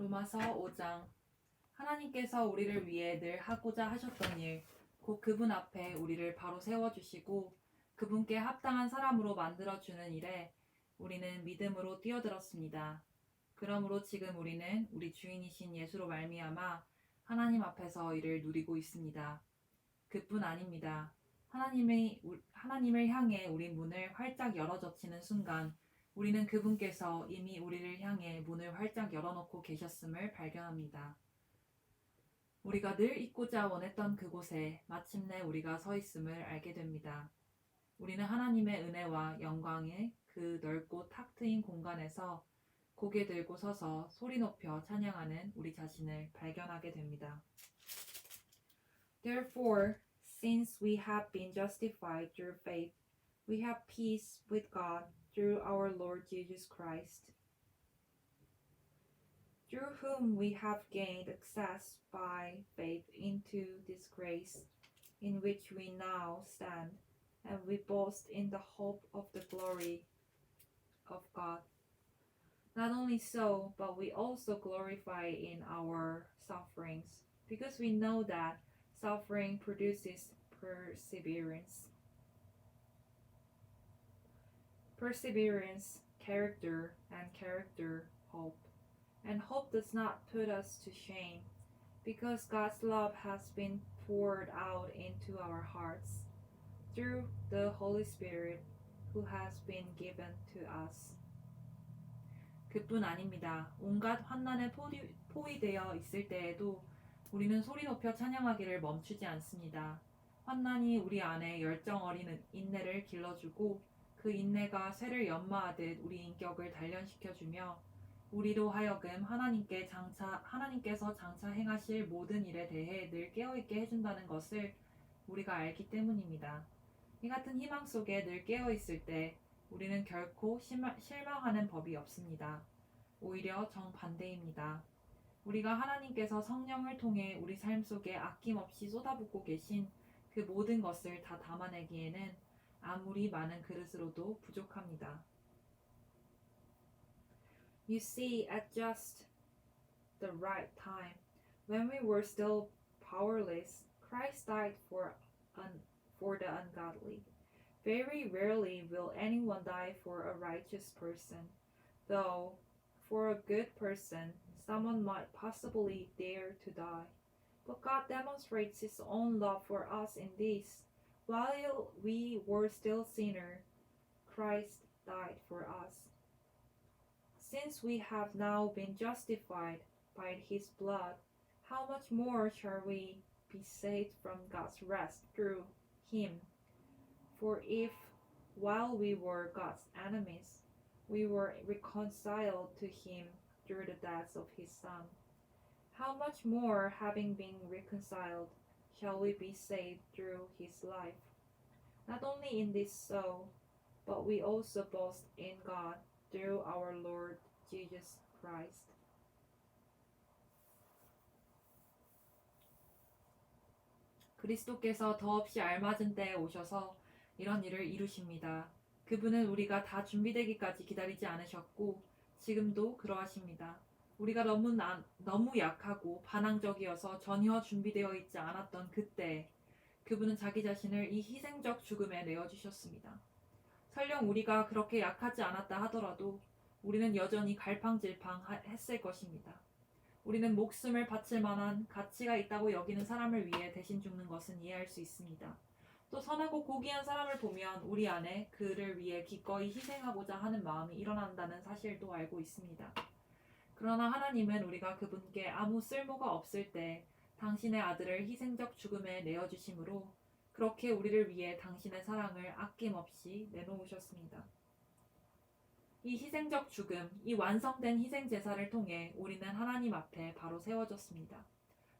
로마서 5장. 하나님께서 우리를 위해 늘 하고자 하셨던 일, 곧 그분 앞에 우리를 바로 세워주시고 그분께 합당한 사람으로 만들어주는 일에 우리는 믿음으로 뛰어들었습니다. 그러므로 지금 우리는 우리 주인이신 예수로 말미암아 하나님 앞에서 이를 누리고 있습니다. 그뿐 아닙니다. 하나님을 향해 우리 문을 활짝 열어젖히는 순간 우리는 그분께서 이미 우리를 향해 문을 활짝 열어놓고 계셨음을 발견합니다. 우리가 늘 있고자 원했던 그곳에 마침내 우리가 서 있음을 알게 됩니다. 우리는 하나님의 은혜와 영광의 그 넓고 탁 트인 공간에서 고개 들고 서서 소리 높여 찬양하는 우리 자신을 발견하게 됩니다. Therefore, since we have been justified through faith, we have peace with God through our Lord Jesus Christ, through whom we have gained access by faith into this grace in which we now stand, and we boast in the hope of the glory of God. Not only so, but we also glorify in our sufferings, because we know that suffering produces perseverance. Perseverance, character, and character, hope. And hope does not put us to shame, because God's love has been poured out into our hearts through the Holy Spirit who has been given to us. 그뿐 아닙니다. 온갖 환난에 포위되어 있을 때에도 우리는 소리 높여 찬양하기를 멈추지 않습니다. 환난이 우리 안에 열정 어린 인내를 길러주고 그 인내가 쇠를 연마하듯 우리 인격을 단련시켜주며 우리로 하여금 하나님께서 장차 행하실 모든 일에 대해 늘 깨어있게 해준다는 것을 우리가 알기 때문입니다. 이 같은 희망 속에 늘 깨어있을 때 우리는 결코 실망하는 법이 없습니다. 오히려 정반대입니다. 우리가 하나님께서 성령을 통해 우리 삶 속에 아낌없이 쏟아붓고 계신 그 모든 것을 다 담아내기에는 아무리 많은 그릇으로도 부족합니다. You see, at just the right time, when we were still powerless, Christ died for the ungodly. Very rarely will anyone die for a righteous person, though for a good person, someone might possibly dare to die. But God demonstrates His own love for us in this: while we were still sinners, Christ died for us. Since we have now been justified by His blood, how much more shall we be saved from God's wrath through Him? For if, while we were God's enemies, we were reconciled to Him through the death of His Son, how much more, having been reconciled, shall we be saved through His life? Not only in this so, but we also boast in God through our Lord Jesus Christ. 그리스도께서 더없이 알맞은 때에 오셔서 이런 일을 이루십니다. 그분은 우리가 다 준비되기까지 기다리지 않으셨고 지금도 그러하십니다. 우리가 너무 약하고 반항적이어서 전혀 준비되어 있지 않았던 그때 그분은 자기 자신을 이 희생적 죽음에 내어주셨습니다. 설령 우리가 그렇게 약하지 않았다 하더라도 우리는 여전히 갈팡질팡했을 것입니다. 우리는 목숨을 바칠 만한 가치가 있다고 여기는 사람을 위해 대신 죽는 것은 이해할 수 있습니다. 또 선하고 고귀한 사람을 보면 우리 안에 그를 위해 기꺼이 희생하고자 하는 마음이 일어난다는 사실도 알고 있습니다. 그러나 하나님은 우리가 그분께 아무 쓸모가 없을 때 당신의 아들을 희생적 죽음에 내어주심으로 그렇게 우리를 위해 당신의 사랑을 아낌없이 내놓으셨습니다. 이 희생적 죽음, 이 완성된 희생 제사를 통해 우리는 하나님 앞에 바로 세워졌습니다.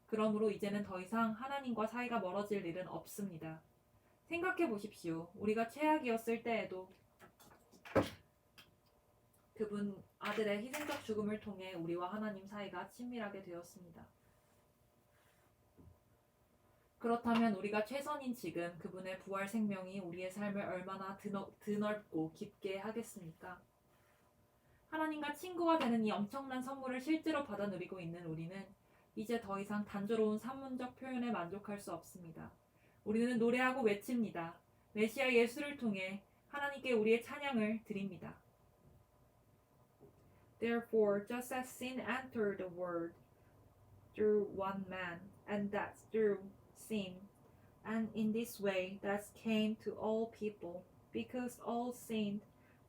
그러므로 이제는 더 이상 하나님과 사이가 멀어질 일은 없습니다. 생각해 보십시오. 우리가 최악이었을 때에도 그분 아들의 희생적 죽음을 통해 우리와 하나님 사이가 친밀하게 되었습니다. 그렇다면 우리가 최선인 지금 그분의 부활 생명이 우리의 삶을 얼마나 드넓고 깊게 하겠습니까? 하나님과 친구가 되는 이 엄청난 선물을 실제로 받아 누리고 있는 우리는 이제 더 이상 단조로운 산문적 표현에 만족할 수 없습니다. 우리는 노래하고 외칩니다. 메시아 예수를 통해 하나님께 우리의 찬양을 드립니다. Therefore, just as sin entered the world through one man, and that through sin, and in this way death came to all people, because all sinned.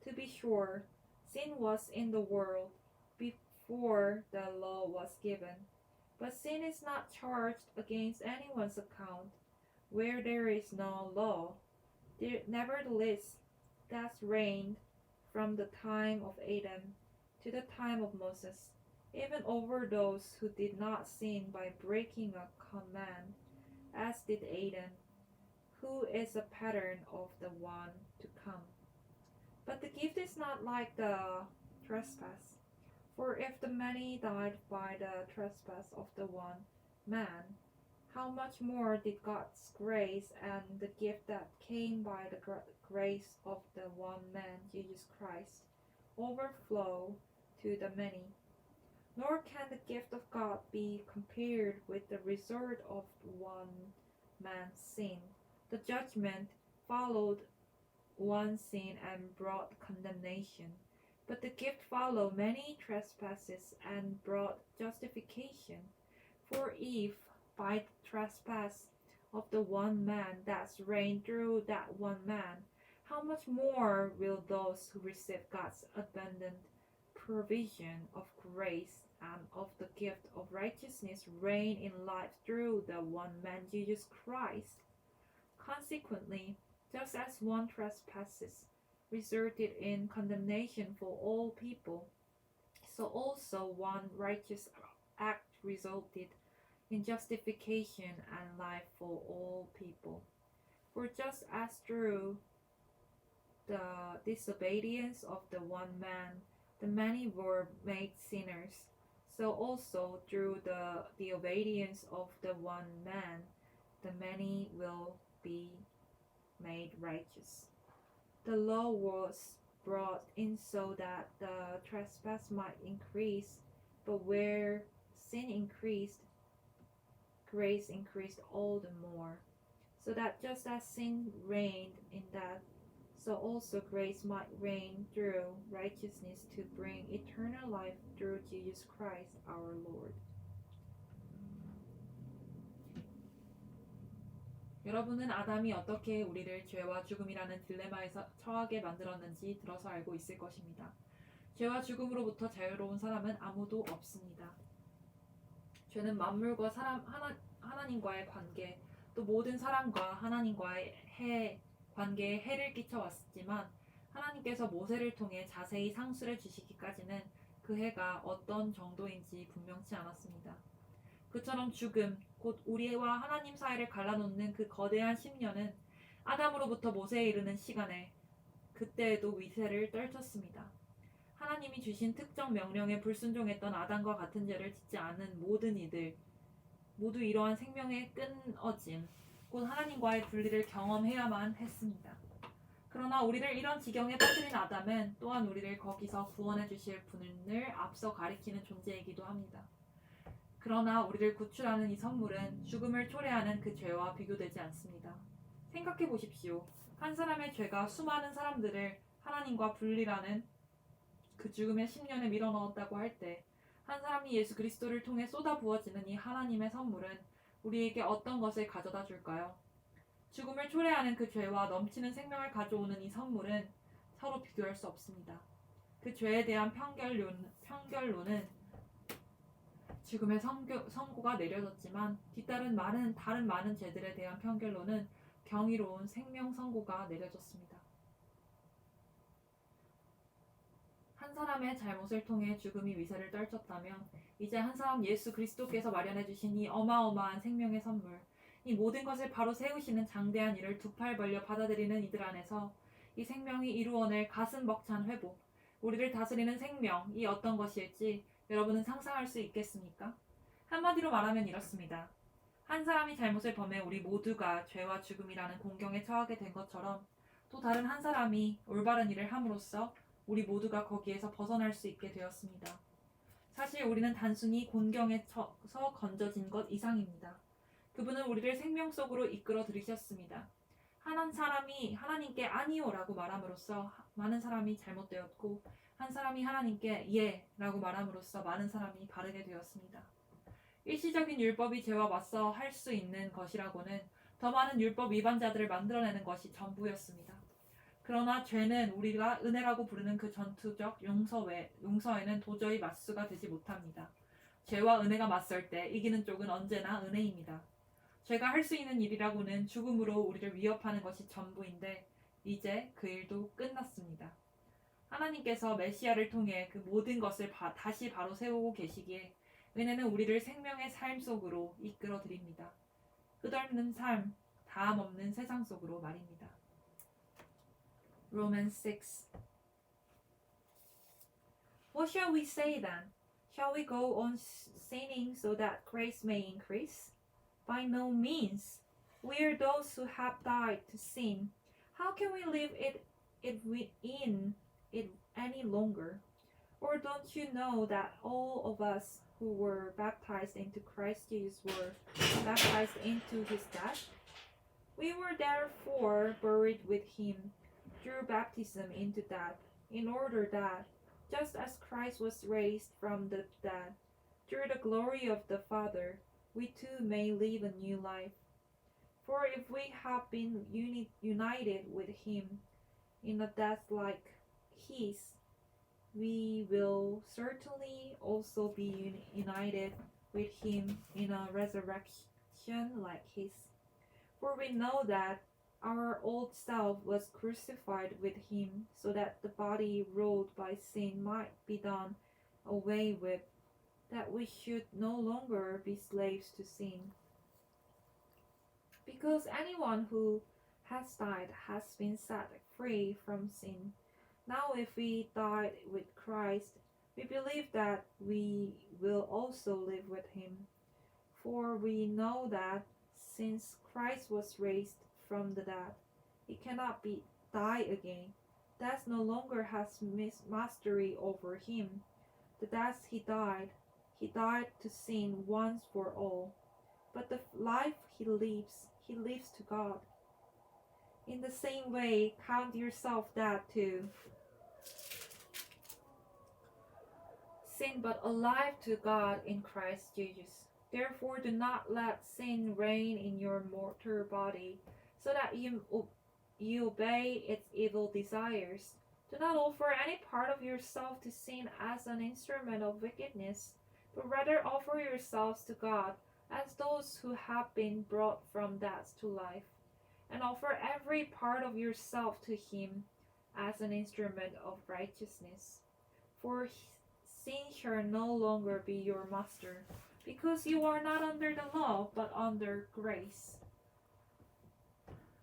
To be sure, sin was in the world before the law was given, but sin is not charged against anyone's account. Where there is no law, nevertheless, death reigned from the time of Adam to the time of Moses, even over those who did not sin by breaking a command, as did Adam, who is a pattern of the one to come. But the gift is not like the trespass. For if the many died by the trespass of the one man, how much more did God's grace and the gift that came by the grace of the one man, Jesus Christ, overflow to the many? Nor can the gift of God be compared with the result of one man's sin. The judgment followed one sin and brought condemnation, but the gift followed many trespasses and brought justification. For if by the trespass of the one man that reigned through that one man, how much more will those who receive God's abundant provision of grace and of the gift of righteousness reign in life through the one man, Jesus Christ? Consequently, just as one trespasses resulted in condemnation for all people, so also one righteous act resulted in justification and life for all people. For just as through the disobedience of the one man the many were made sinners, so also through the obedience of the one man the many will be made righteous. The law was brought in so that the trespass might increase, but where sin increased, grace increased all the more, so that just as sin reigned in death, so also grace might reign through righteousness to bring eternal life through Jesus Christ our Lord. 여러분은 아담이 어떻게 우리를 죄와 죽음이라는 딜레마에서 처하게 만들었는지 들어서 알고 있을 것입니다. 죄와 죽음으로부터 자유로운 사람은 아무도 없습니다. 죄는 만물과 하나님과의 관계, 또 모든 사람과 하나님과의 관계에 해를 끼쳐왔지만 하나님께서 모세를 통해 자세히 상수를 주시기까지는 그 해가 어떤 정도인지 분명치 않았습니다. 그처럼 죽음, 곧 우리와 하나님 사이를 갈라놓는 그 거대한 심려는 아담으로부터 모세에 이르는 시간에 그때에도 위세를 떨쳤습니다. 하나님이 주신 특정 명령에 불순종했던 아담과 같은 죄를 짓지 않은 모든 이들 모두 이러한 생명의 끊어짐, 곧 하나님과의 분리를 경험해야만 했습니다. 그러나 우리를 이런 지경에 빠뜨린 아담은 또한 우리를 거기서 구원해 주실 분을 앞서 가리키는 존재이기도 합니다. 그러나 우리를 구출하는 이 선물은 죽음을 초래하는 그 죄와 비교되지 않습니다. 생각해 보십시오. 한 사람의 죄가 수많은 사람들을 하나님과 분리라는 그 죽음의 심년에 밀어넣었다고 할 때 한 사람이 예수 그리스도를 통해 쏟아부어지는 이 하나님의 선물은 우리에게 어떤 것을 가져다 줄까요? 죽음을 초래하는 그 죄와 넘치는 생명을 가져오는 이 선물은 서로 비교할 수 없습니다. 그 죄에 대한 편결론은 죽음의 선고가 내려졌지만 뒤따른 다른 많은 죄들에 대한 편결론은 경이로운 생명 선고가 내려졌습니다. 한 사람의 잘못을 통해 죽음이 위세를 떨쳤다면 이제 한 사람 예수 그리스도께서 마련해 주신 이 어마어마한 생명의 선물, 이 모든 것을 바로 세우시는 장대한 일을 두 팔 벌려 받아들이는 이들 안에서 이 생명이 이루어낼 가슴 벅찬 회복, 우리를 다스리는 생명이 어떤 것일지 여러분은 상상할 수 있겠습니까? 한마디로 말하면 이렇습니다. 한 사람이 잘못을 범해 우리 모두가 죄와 죽음이라는 공경에 처하게 된 것처럼 또 다른 한 사람이 올바른 일을 함으로써 우리 모두가 거기에서 벗어날 수 있게 되었습니다. 사실 우리는 단순히 곤경에 처서 건져진 것 이상입니다. 그분은 우리를 생명 속으로 이끌어 들이셨습니다. 한 사람이 하나님께 아니요라고 말함으로써 많은 사람이 잘못되었고, 한 사람이 하나님께 예라고 말함으로써 많은 사람이 바르게 되었습니다. 일시적인 율법이 죄와 맞서 할 수 있는 것이라고는 더 많은 율법 위반자들을 만들어내는 것이 전부였습니다. 그러나 죄는 우리가 은혜라고 부르는 그 전투적 용서에는 도저히 맞수가 되지 못합니다. 죄와 은혜가 맞설 때 이기는 쪽은 언제나 은혜입니다. 죄가 할 수 있는 일이라고는 죽음으로 우리를 위협하는 것이 전부인데 이제 그 일도 끝났습니다. 하나님께서 메시아를 통해 그 모든 것을 다시 바로 세우고 계시기에 은혜는 우리를 생명의 삶 속으로 이끌어 드립니다. 끝없는 삶, 다함 없는 세상 속으로 말입니다. Romans 6. What shall we say then? Shall we go on sinning so that grace may increase? By no means. We are those who have died to sin. How can we live it within it any longer? Or don't you know that all of us who were baptized into Christ Jesus were baptized into his death? We were therefore buried with him through baptism into death, in order that, just as Christ was raised from the dead through the glory of the Father, we too may live a new life. For if we have been united with him in a death like his, we will certainly also be united with him in a resurrection like his. For we know that our old self was crucified with him, so that the body ruled by sin might be done away with, that we should no longer be slaves to sin. Because anyone who has died has been set free from sin. Now if we died with Christ, we believe that we will also live with him. For we know that since Christ was raised from the dead, he cannot die again. Death no longer has mastery over him. The death he died to sin once for all. But the life he lives to God. In the same way, count yourself dead to sin, but alive to God in Christ Jesus. Therefore, do not let sin reign in your mortal body, so that you obey its evil desires. Do not offer any part of yourself to sin as an instrument of wickedness, but rather offer yourselves to God as those who have been brought from death to life, and offer every part of yourself to him as an instrument of righteousness. For sin shall no longer be your master, because you are not under the law, but under grace.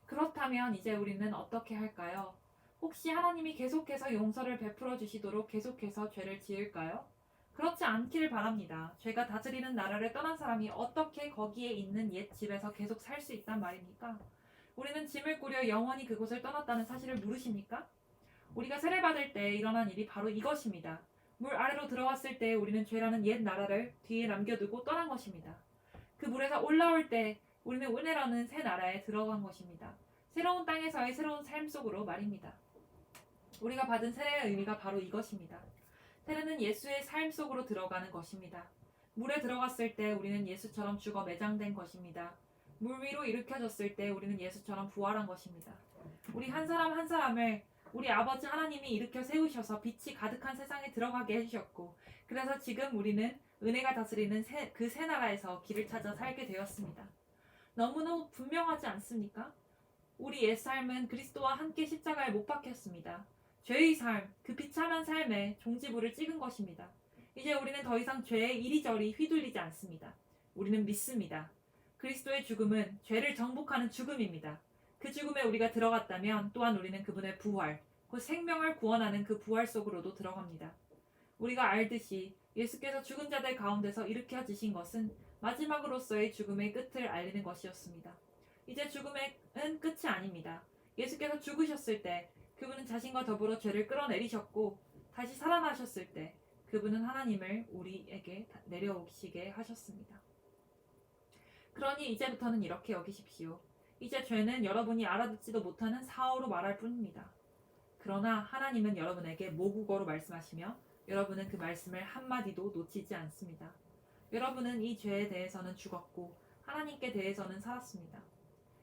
그렇다면 이제 우리는 어떻게 할까요? 혹시 하나님이 계속해서 용서를 베풀어 주시도록 계속해서 죄를 지을까요? 그렇지 않기를 바랍니다. 죄가 다스리는 나라를 떠난 사람이 어떻게 거기에 있는 옛 집에서 계속 살 수 있단 말입니까? 우리는 짐을 꾸려 영원히 그곳을 떠났다는 사실을 모르십니까? 우리가 세례받을 때 일어난 일이 바로 이것입니다. 물 아래로 들어갔을 때 우리는 죄라는 옛 나라를 뒤에 남겨두고 떠난 것입니다. 그 물에서 올라올 때 우리는 은혜라는 새 나라에 들어간 것입니다. 새로운 땅에서의 새로운 삶 속으로 말입니다. 우리가 받은 세례의 의미가 바로 이것입니다. 세례는 예수의 삶 속으로 들어가는 것입니다. 물에 들어갔을 때 우리는 예수처럼 죽어 매장된 것입니다. 물 위로 일으켜졌을 때 우리는 예수처럼 부활한 것입니다. 우리 한 사람 한 사람을 우리 아버지 하나님이 일으켜 세우셔서 빛이 가득한 세상에 들어가게 해주셨고, 그래서 지금 우리는 은혜가 다스리는 그 새 나라에서 길을 찾아 살게 되었습니다. 너무너무 분명하지 않습니까? 우리 옛 삶은 그리스도와 함께 십자가에 못 박혔습니다. 죄의 삶, 그 비참한 삶에 종지부를 찍은 것입니다. 이제 우리는 더 이상 죄에 이리저리 휘둘리지 않습니다. 우리는 믿습니다. 그리스도의 죽음은 죄를 정복하는 죽음입니다. 그 죽음에 우리가 들어갔다면 또한 우리는 그분의 부활, 곧 생명을 구원하는 그 부활 속으로도 들어갑니다. 우리가 알듯이 예수께서 죽은 자들 가운데서 일으켜지신 것은 마지막으로서의 죽음의 끝을 알리는 것이었습니다. 이제 죽음은 끝이 아닙니다. 예수께서 죽으셨을 때 그분은 자신과 더불어 죄를 끌어내리셨고 다시 살아나셨을 때 그분은 하나님을 우리에게 내려오시게 하셨습니다. 그러니 이제부터는 이렇게 여기십시오. 이제 죄는 여러분이 알아듣지도 못하는 사어로 말할 뿐입니다. 그러나 하나님은 여러분에게 모국어로 말씀하시며 여러분은 그 말씀을 한마디도 놓치지 않습니다. 여러분은 이 죄에 대해서는 죽었고 하나님께 대해서는 살았습니다.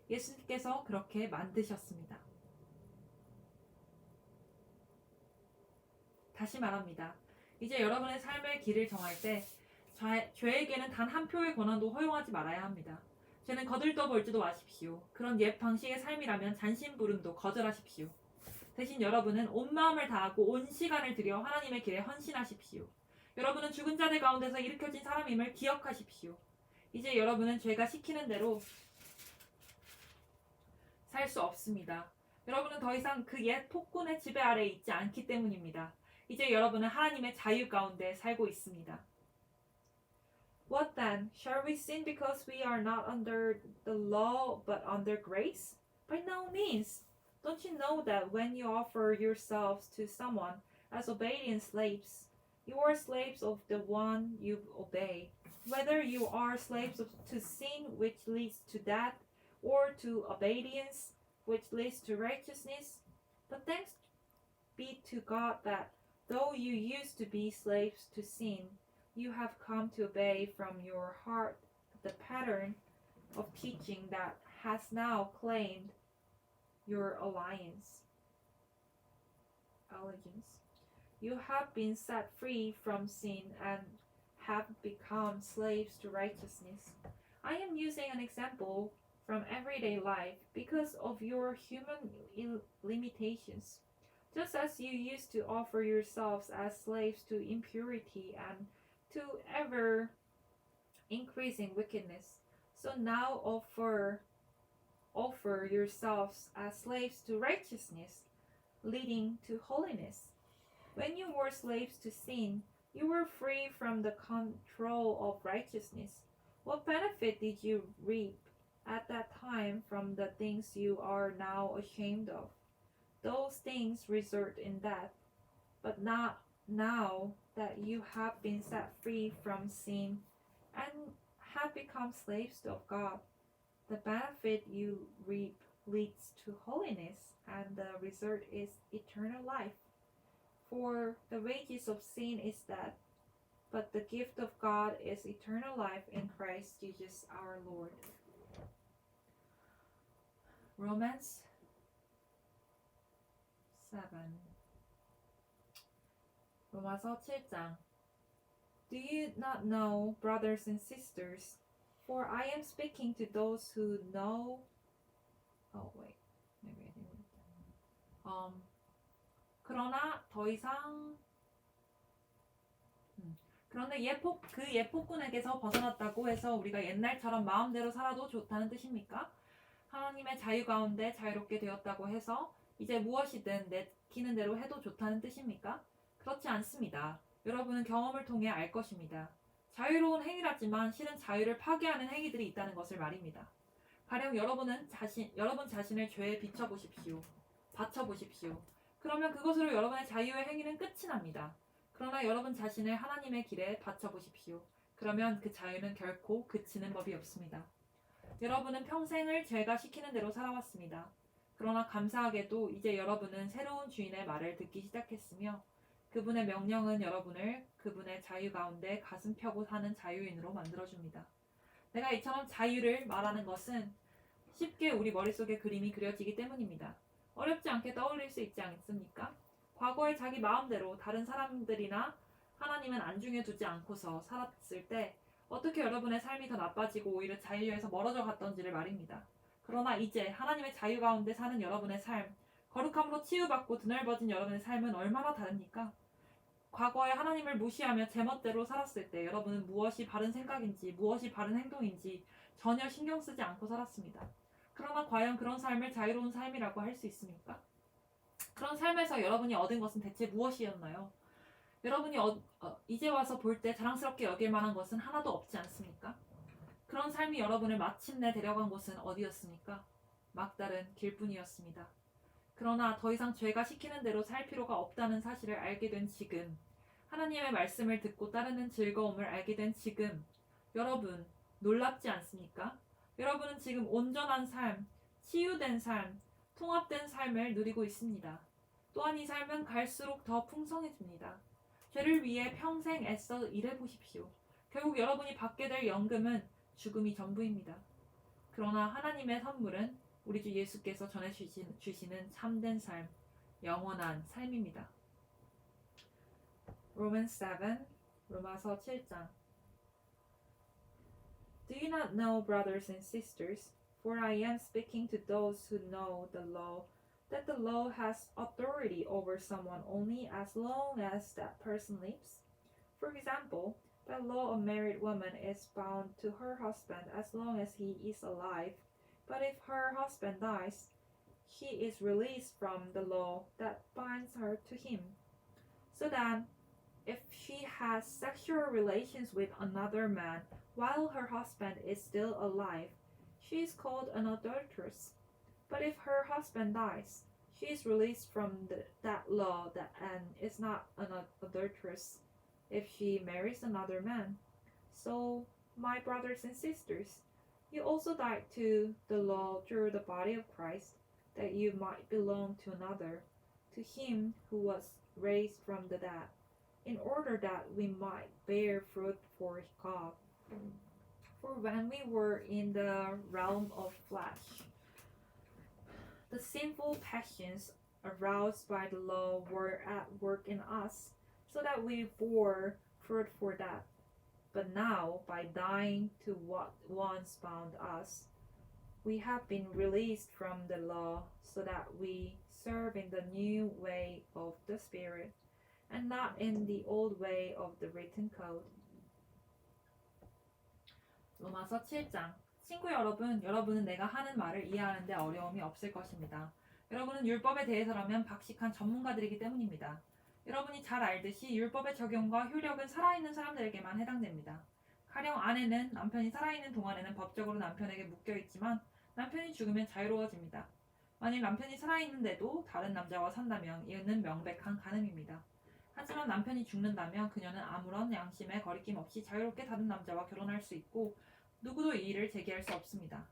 예수님께서 그렇게 만드셨습니다. 다시 말합니다. 이제 여러분의 삶의 길을 정할 때 죄에게는 단 한 표의 권한도 허용하지 말아야 합니다. 죄는 거들떠볼지도 마십시오. 그런 옛 방식의 삶이라면 잔심부름도 거절하십시오. 대신 여러분은 온 마음을 다하고 온 시간을 들여 하나님의 길에 헌신하십시오. 여러분은 죽은 자들 가운데서 일으켜진 사람임을 기억하십시오. 이제 여러분은 죄가 시키는 대로 살 수 없습니다. 여러분은 더 이상 그 옛 폭군의 지배 아래에 있지 않기 때문입니다. 이제 여러분은 하나님의 자유 가운데 살고 있습니다. What then? Shall we sin because we are not under the law but under grace? By no means. Don't you know that when you offer yourselves to someone as obedient slaves, you are slaves of the one you obey, whether you are slaves to sin which leads to death or to obedience which leads to righteousness? But thanks be to God that though you used to be slaves to sin, you have come to obey from your heart the pattern of teaching that has now claimed your allegiance. You have been set free from sin and have become slaves to righteousness. I am using an example from everyday life because of your human limitations. Just as you used to offer yourselves as slaves to impurity and to ever increasing wickedness, so now offer yourselves as slaves to righteousness, leading to holiness. When you were slaves to sin, you were free from the control of righteousness. What benefit did you reap at that time from the things you are now ashamed of? Those things result in death, but not now that you have been set free from sin and have become slaves of God. The benefit you reap leads to holiness, and the result is eternal life. For the wages of sin is death, but the gift of God is eternal life in Christ Jesus our Lord. Romans 7. 로마서 7장. Do you not know, brothers and sisters, for I am speaking to those who know. Maybe I didn't read that. 그러나 더 이상 그런데 그 옛 폭군에게서 벗어났다고 해서 우리가 옛날처럼 마음대로 살아도 좋다는 뜻입니까? 하나님의 자유 가운데 자유롭게 되었다고 해서 이제 무엇이든 내키는 대로 해도 좋다는 뜻입니까? 그렇지 않습니다. 여러분은 경험을 통해 알 것입니다. 자유로운 행위라지만 실은 자유를 파괴하는 행위들이 있다는 것을 말입니다. 가령 여러분 자신을 죄에 바쳐보십시오. 그러면 그것으로 여러분의 자유의 행위는 끝이 납니다. 그러나 여러분 자신을 하나님의 길에 바쳐보십시오. 그러면 그 자유는 결코 그치는 법이 없습니다. 여러분은 평생을 죄가 시키는 대로 살아왔습니다. 그러나 감사하게도 이제 여러분은 새로운 주인의 말을 듣기 시작했으며 그분의 명령은 여러분을 그분의 자유 가운데 가슴 펴고 사는 자유인으로 만들어줍니다. 내가 이처럼 자유를 말하는 것은 쉽게 우리 머릿속에 그림이 그려지기 때문입니다. 어렵지 않게 떠올릴 수 있지 않습니까? 과거에 자기 마음대로 다른 사람들이나 하나님은 안중에 두지 않고서 살았을 때 어떻게 여러분의 삶이 더 나빠지고 오히려 자유에서 멀어져 갔던지를 말입니다. 그러나 이제 하나님의 자유 가운데 사는 여러분의 삶, 거룩함으로 치유받고 드넓어진 여러분의 삶은 얼마나 다릅니까? 과거에 하나님을 무시하며 제멋대로 살았을 때 여러분은 무엇이 바른 생각인지 무엇이 바른 행동인지 전혀 신경 쓰지 않고 살았습니다. 그러나 과연 그런 삶을 자유로운 삶이라고 할 수 있습니까? 그런 삶에서 여러분이 얻은 것은 대체 무엇이었나요? 여러분이 이제 와서 볼 때 자랑스럽게 여길 만한 것은 하나도 없지 않습니까? 그런 삶이 여러분을 마침내 데려간 곳은 어디였습니까? 막다른 길뿐이었습니다. 그러나 더 이상 죄가 시키는 대로 살 필요가 없다는 사실을 알게 된 지금, 하나님의 말씀을 듣고 따르는 즐거움을 알게 된 지금, 여러분, 놀랍지 않습니까? 여러분은 지금 온전한 삶, 치유된 삶, 통합된 삶을 누리고 있습니다. 또한 이 삶은 갈수록 더 풍성해집니다. 죄를 위해 평생 애써 일해보십시오. 결국 여러분이 받게 될 연금은 죽음이 전부입니다. 그러나 하나님의 선물은 우리 주 예수께서 전해주시는 참된 삶, 영원한 삶입니다. Romans 7, 로마서 7장. Do you not know, brothers and sisters, for I am speaking to those who know the law, that the law has authority over someone only as long as that person lives? For example, the law of married woman is bound to her husband as long as he is alive, but if her husband dies, she is released from the law that binds her to him. So that if she has sexual relations with another man while her husband is still alive, she is called an adulteress. But if her husband dies, she is released from that law and is not an adulteress if she marries another man. So, my brothers and sisters, you also died to the law through the body of Christ, that you might belong to another, to him who was raised from the dead, in order that we might bear fruit for God. For when we were in the realm of flesh, the sinful passions aroused by the law were at work in us, so that we bore fruit for that. But now, by dying to what once bound us, we have been released from the law, so that we serve in the new way of the Spirit, and not in the old way of the written code. 로마서 7장. 친구 여러분, 여러분은 내가 하는 말을 이해하는 데 어려움이 없을 것입니다. 여러분은 율법에 대해서라면 박식한 전문가들이기 때문입니다. 여러분이 잘 알듯이 율법의 적용과 효력은 살아있는 사람들에게만 해당됩니다. 가령 아내는 남편이 살아있는 동안에는 법적으로 남편에게 묶여있지만 남편이 죽으면 자유로워집니다. 만일 남편이 살아있는데도 다른 남자와 산다면 이는 명백한 간음입니다. 하지만 남편이 죽는다면 그녀는 아무런 양심에 거리낌 없이 자유롭게 다른 남자와 결혼할 수 있고 누구도 이의를 제기할 수 없습니다.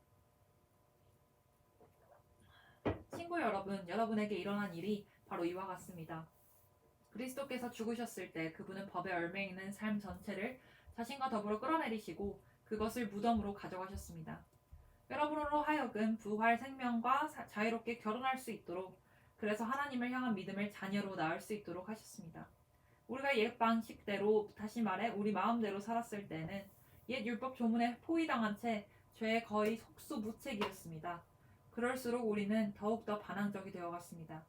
친구 여러분, 여러분에게 일어난 일이 바로 이와 같습니다. 그리스도께서 죽으셨을 때 그분은 법에 얽매 있는 삶 전체를 자신과 더불어 끌어내리시고 그것을 무덤으로 가져가셨습니다. 여러분으로 하여금 부활 생명과 자유롭게 결혼할 수 있도록, 그래서 하나님을 향한 믿음을 자녀로 낳을 수 있도록 하셨습니다. 우리가 옛 방식대로, 다시 말해 우리 마음대로 살았을 때는 옛 율법 조문에 포위당한 채 죄에 거의 속수무책이었습니다. 그럴수록 우리는 더욱더 반항적이 되어갔습니다.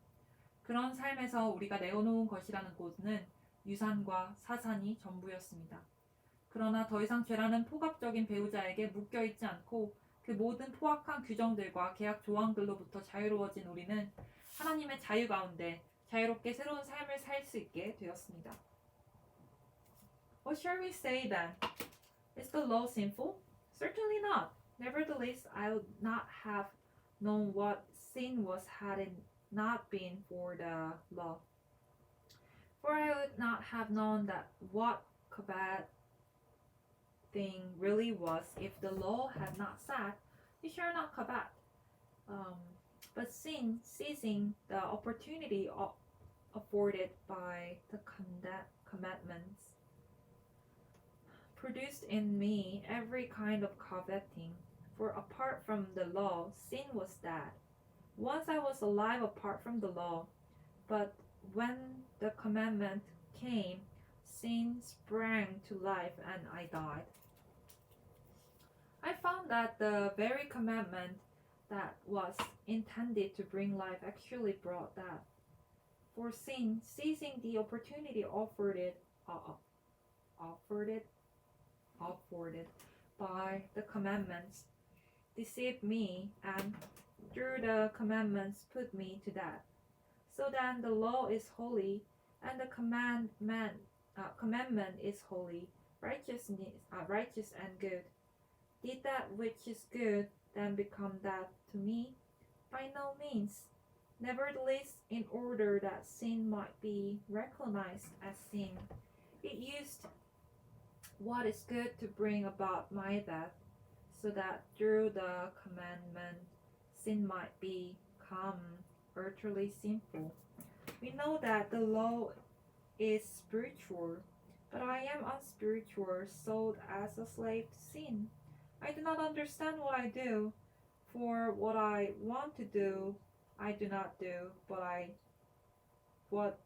그런 삶에서 우리가 내어놓은 것이라는 것은 유산과 사산이 전부였습니다. 그러나 더 이상 죄라는 포갑적인 배우자에게 묶여있지 않고 그 모든 포악한 규정들과 계약 조항들로부터 자유로워진 우리는 하나님의 자유 가운데 자유롭게 새로운 삶을 살 수 있게 되었습니다. What shall we say then? Is the law sinful? Certainly not. Nevertheless, I would not have known what sin was had it not been for the law. For I would not have known that what coveting really was if the law had not said, "You shall not covet." But sin, seizing the opportunity afforded by the commandments, produced in me every kind of coveting. For apart from the law, sin was dead. Once I was alive apart from the law, but when the commandment came, sin sprang to life and I died. I found that the very commandment that was intended to bring life actually brought death. For sin, seizing the opportunity afforded by the commandments, deceived me, and through the commandments put me to death. So then the law is holy, and the commandment is holy, righteous and good. Did that which is good then become death to me? By no means. Nevertheless, in order that sin might be recognized as sin, it used what is good to bring about my death, so that through the commandment sin might become utterly sinful. We know that the law is spiritual, but I am unspiritual, sold as a slave to sin. I do not understand what I do, for what I want to do, I do not do, but what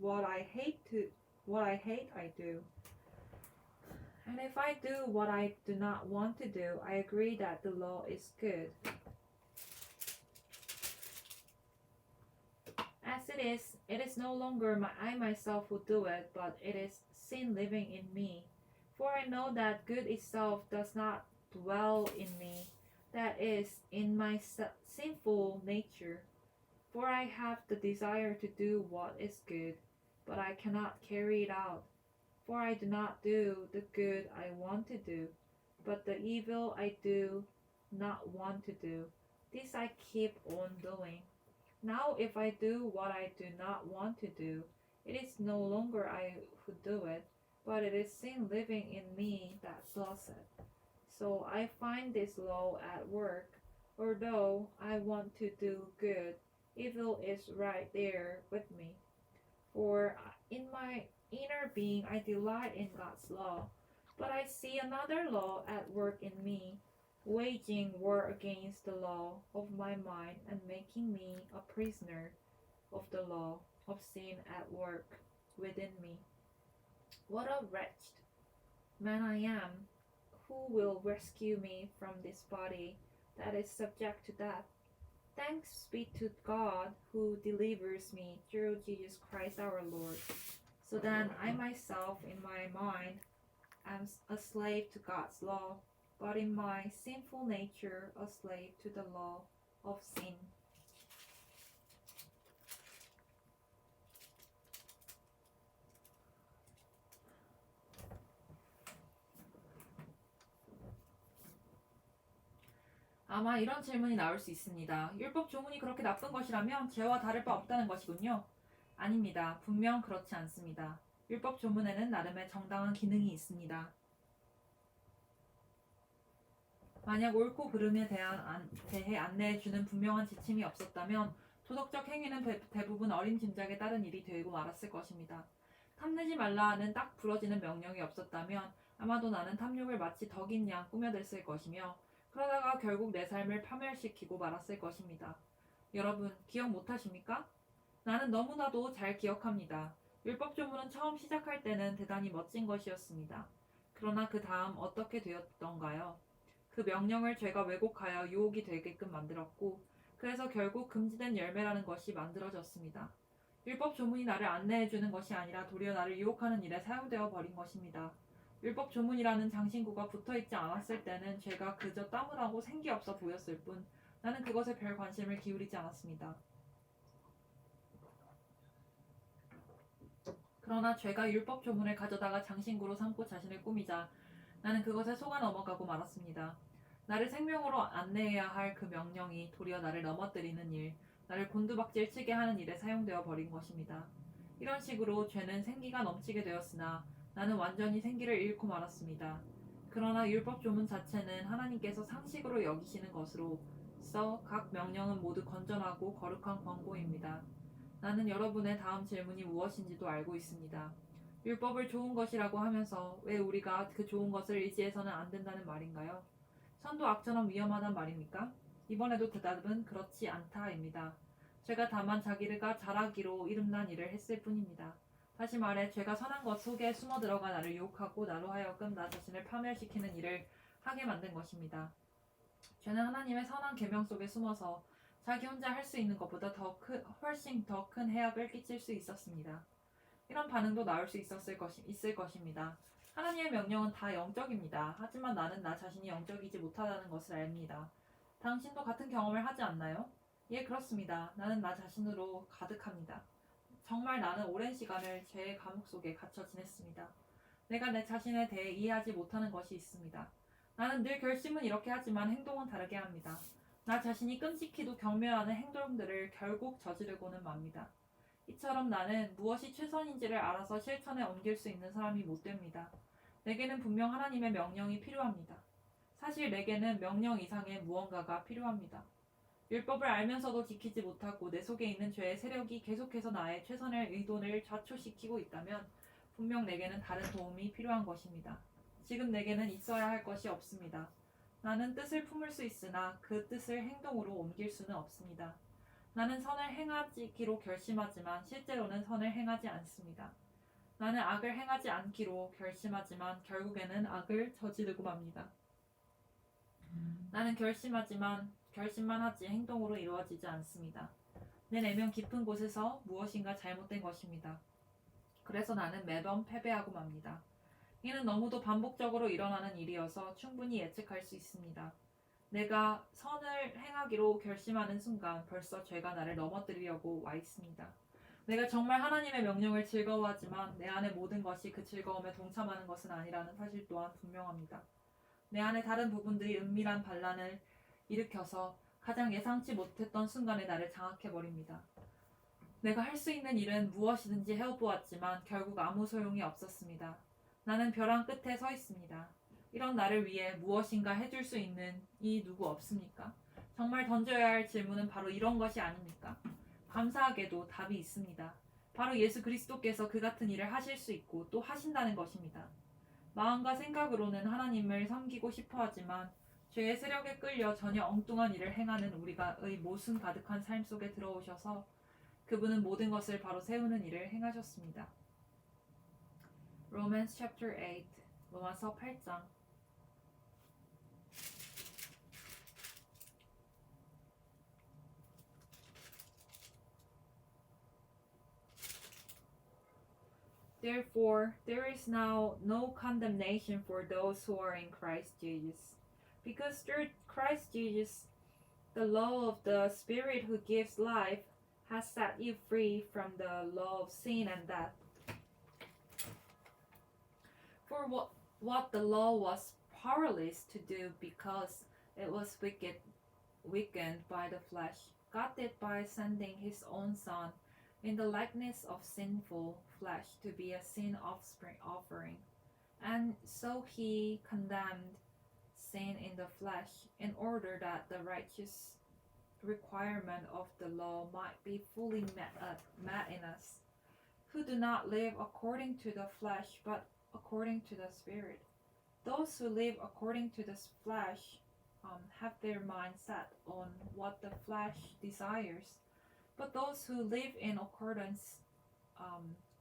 what I hate I do. And if I do what I do not want to do, I agree that the law is good. As it is no longer I myself who do it, but it is sin living in me. For I know that good itself does not dwell in me, that is, in my sinful nature. For I have the desire to do what is good, but I cannot carry it out. For I do not do the good I want to do, but the evil I do not want to do. This I keep on doing. Now, if I do what I do not want to do, it is no longer I who do it, but it is sin living in me that does it. So I find this law at work. Although I want to do good, evil is right there with me. For in my inner being I delight in God's law, but I see another law at work in me, waging war against the law of my mind and making me a prisoner of the law of sin at work within me. What a wretched man I am! Who will rescue me from this body that is subject to death? Thanks be to God who delivers me through Jesus Christ our Lord. So then I myself in my mind am a slave to God's law, but in my sinful nature a slave to the law of sin. 아마 이런 질문이 나올 수 있습니다. 율법 조문이 그렇게 나쁜 것이라면 죄와 다를 바 없다는 것이군요. 아닙니다. 분명 그렇지 않습니다. 율법 조문에는 나름의 정당한 기능이 있습니다. 만약 옳고 그름에 대해 안내해주는 분명한 지침이 없었다면 도덕적 행위는 대부분 어린 짐작에 따른 일이 되고 말았을 것입니다. 탐내지 말라는 딱 부러지는 명령이 없었다면 아마도 나는 탐욕을 마치 덕인 양 꾸며댔을 것이며 그러다가 결국 내 삶을 파멸시키고 말았을 것입니다. 여러분, 기억 못하십니까? 나는 너무나도 잘 기억합니다. 율법 조문은 처음 시작할 때는 대단히 멋진 것이었습니다. 그러나 그 다음 어떻게 되었던가요? 그 명령을 죄가 왜곡하여 유혹이 되게끔 만들었고, 그래서 결국 금지된 열매라는 것이 만들어졌습니다. 율법 조문이 나를 안내해주는 것이 아니라 도리어 나를 유혹하는 일에 사용되어 버린 것입니다. 율법 조문이라는 장신구가 붙어있지 않았을 때는 죄가 그저 따분하고 생기 없어 보였을 뿐 나는 그것에 별 관심을 기울이지 않았습니다. 그러나 죄가 율법 조문을 가져다가 장신구로 삼고 자신을 꾸미자 나는 그것에 속아 넘어가고 말았습니다. 나를 생명으로 안내해야 할 그 명령이 도리어 나를 넘어뜨리는 일, 나를 곤두박질 치게 하는 일에 사용되어 버린 것입니다. 이런 식으로 죄는 생기가 넘치게 되었으나 나는 완전히 생기를 잃고 말았습니다. 그러나 율법 조문 자체는 하나님께서 상식으로 여기시는 것으로서 각 명령은 모두 건전하고 거룩한 권고입니다. 나는 여러분의 다음 질문이 무엇인지도 알고 있습니다. 율법을 좋은 것이라고 하면서 왜 우리가 그 좋은 것을 의지해서는 안 된다는 말인가요? 선도 악처럼 위험하단 말입니까? 이번에도 대답은 그렇지 않다입니다. 죄가 다만 자기가 잘하기로 이름난 일을 했을 뿐입니다. 다시 말해 죄가 선한 것 속에 숨어 들어가 나를 유혹하고 나로 하여금 나 자신을 파멸시키는 일을 하게 만든 것입니다. 죄는 하나님의 선한 계명 속에 숨어서 자기 혼자 할 수 있는 것보다 훨씬 더 큰 해악을 끼칠 수 있었습니다. 이런 반응도 나올 수 있을 것입니다. 하나님의 명령은 다 영적입니다. 하지만 나는 나 자신이 영적이지 못하다는 것을 압니다. 당신도 같은 경험을 하지 않나요? 예, 그렇습니다. 나는 나 자신으로 가득합니다. 정말 나는 오랜 시간을 죄의 감옥 속에 갇혀 지냈습니다. 내가 내 자신에 대해 이해하지 못하는 것이 있습니다. 나는 늘 결심은 이렇게 하지만 행동은 다르게 합니다. 나 자신이 끔찍히도 경멸하는 행동들을 결국 저지르고는 맙니다. 이처럼 나는 무엇이 최선인지를 알아서 실천에 옮길 수 있는 사람이 못 됩니다. 내게는 분명 하나님의 명령이 필요합니다. 사실 내게는 명령 이상의 무언가가 필요합니다. 율법을 알면서도 지키지 못하고 내 속에 있는 죄의 세력이 계속해서 나의 최선의 의도를 좌초시키고 있다면 분명 내게는 다른 도움이 필요한 것입니다. 지금 내게는 있어야 할 것이 없습니다. 나는 뜻을 품을 수 있으나 그 뜻을 행동으로 옮길 수는 없습니다. 나는 선을 행하기로 결심하지만 실제로는 선을 행하지 않습니다. 나는 악을 행하지 않기로 결심하지만 결국에는 악을 저지르고 맙니다. 나는 결심만 하지 행동으로 이루어지지 않습니다. 내 내면 깊은 곳에서 무엇인가 잘못된 것입니다. 그래서 나는 매번 패배하고 맙니다. 이는 너무도 반복적으로 일어나는 일이어서 충분히 예측할 수 있습니다. 내가 선을 행하기로 결심하는 순간 벌써 죄가 나를 넘어뜨리려고 와 있습니다. 내가 정말 하나님의 명령을 즐거워하지만 내 안의 모든 것이 그 즐거움에 동참하는 것은 아니라는 사실 또한 분명합니다. 내 안의 다른 부분들이 은밀한 반란을 일으켜서 가장 예상치 못했던 순간에 나를 장악해버립니다. 내가 할 수 있는 일은 무엇이든지 해보았지만 결국 아무 소용이 없었습니다. 나는 벼랑 끝에 서 있습니다. 이런 나를 위해 무엇인가 해줄 수 있는 이 누구 없습니까? 정말 던져야 할 질문은 바로 이런 것이 아닙니까? 감사하게도 답이 있습니다. 바로 예수 그리스도께서 그 같은 일을 하실 수 있고 또 하신다는 것입니다. 마음과 생각으로는 하나님을 섬기고 싶어 하지만 죄의 세력에 끌려 전혀 엉뚱한 일을 행하는 우리가의 모순 가득한 삶 속에 들어오셔서 그분은 모든 것을 바로 세우는 일을 행하셨습니다. Romans chapter 8 로마서 8장 Therefore, there is now no condemnation for those who are in Christ Jesus. Because through Christ Jesus, the law of the Spirit who gives life has set you free from the law of sin and death. For what the law was powerless to do because it was weakened by the flesh, God did by sending his own Son in the likeness of sinful flesh to be a sin offering. And so he condemned sin in the flesh in order that the righteous requirement of the law might be fully met in us, who do not live according to the flesh but according to the Spirit. Those who live according to the flesh have their mind set on what the flesh desires, but those who live in accordance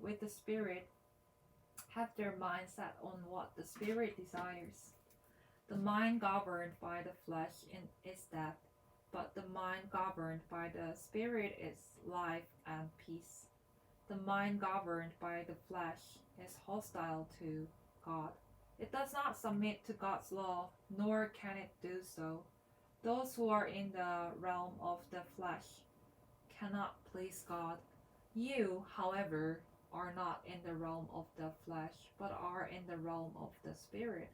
with the Spirit have their mind set on what the Spirit desires. The mind governed by the flesh is death, but the mind governed by the Spirit is life and peace. The mind governed by the flesh is hostile to God. It does not submit to God's law, nor can it do so. Those who are in the realm of the flesh cannot please God. You, however, are not in the realm of the flesh, but are in the realm of the Spirit.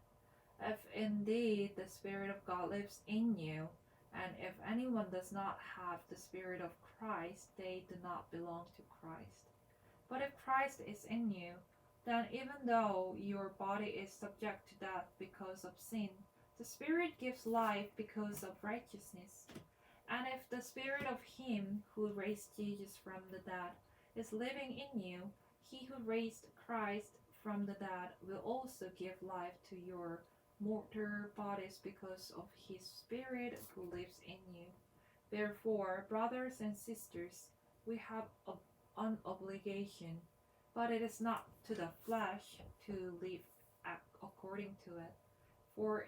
If indeed the Spirit of God lives in you, and if anyone does not have the Spirit of Christ, they do not belong to Christ. But if Christ is in you, then even though your body is subject to death because of sin, the Spirit gives life because of righteousness. And if the Spirit of Him who raised Jesus from the dead is living in you, He who raised Christ from the dead will also give life to your mortal bodies because of His Spirit who lives in you. Therefore, brothers and sisters, we have an obligation, but it is not to the flesh to live according to it. For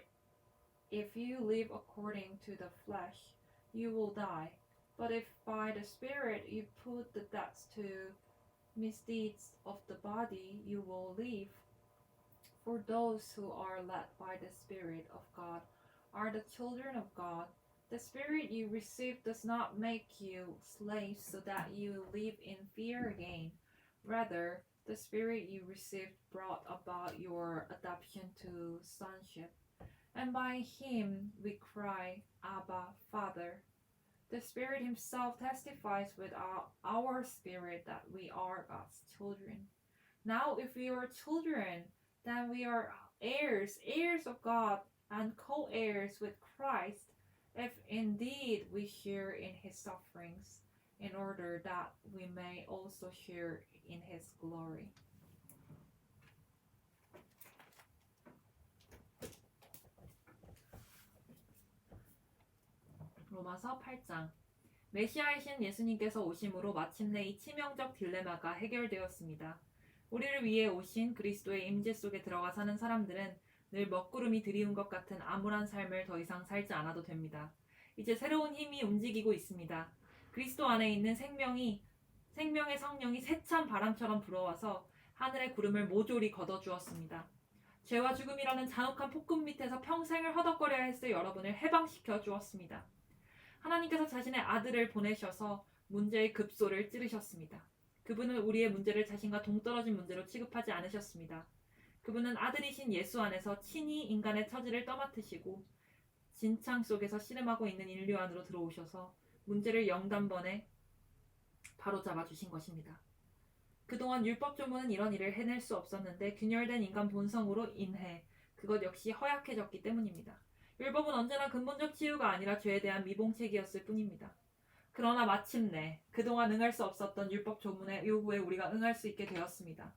if you live according to the flesh, you will die. But if by the Spirit you put the deaths to misdeeds of the body, you will live. For those who are led by the Spirit of God are the children of God. The Spirit you received does not make you slaves so that you live in fear again. Rather, the Spirit you received brought about your adoption to sonship. And by him we cry, Abba, Father. The Spirit himself testifies with our spirit that we are God's children. Now if we are children, then we are heirs, heirs of God, and co-heirs with Christ, if indeed we share in his sufferings, in order that we may also share in his glory. 로마서 8장. 메시아이신 예수님께서 오심으로 마침내 이 치명적 딜레마가 해결되었습니다. 우리를 위해 오신 그리스도의 임재 속에 들어가 사는 사람들은 늘 먹구름이 드리운 것 같은 암울한 삶을 더 이상 살지 않아도 됩니다. 이제 새로운 힘이 움직이고 있습니다. 그리스도 안에 있는 생명의 성령이 세찬 바람처럼 불어와서 하늘의 구름을 모조리 걷어주었습니다. 죄와 죽음이라는 잔혹한 폭군 밑에서 평생을 허덕거려야 했을 여러분을 해방시켜 주었습니다. 하나님께서 자신의 아들을 보내셔서 문제의 급소를 찌르셨습니다. 그분은 우리의 문제를 자신과 동떨어진 문제로 취급하지 않으셨습니다. 그분은 아들이신 예수 안에서 친히 인간의 처지를 떠맡으시고 진창 속에서 씨름하고 있는 인류 안으로 들어오셔서 문제를 영단번에 바로잡아 주신 것입니다. 그동안 율법 조문은 이런 일을 해낼 수 없었는데 균열된 인간 본성으로 인해 그것 역시 허약해졌기 때문입니다. 율법은 언제나 근본적 치유가 아니라 죄에 대한 미봉책이었을 뿐입니다. 그러나 마침내 그동안 응할 수 없었던 율법 조문의 요구에 우리가 응할 수 있게 되었습니다.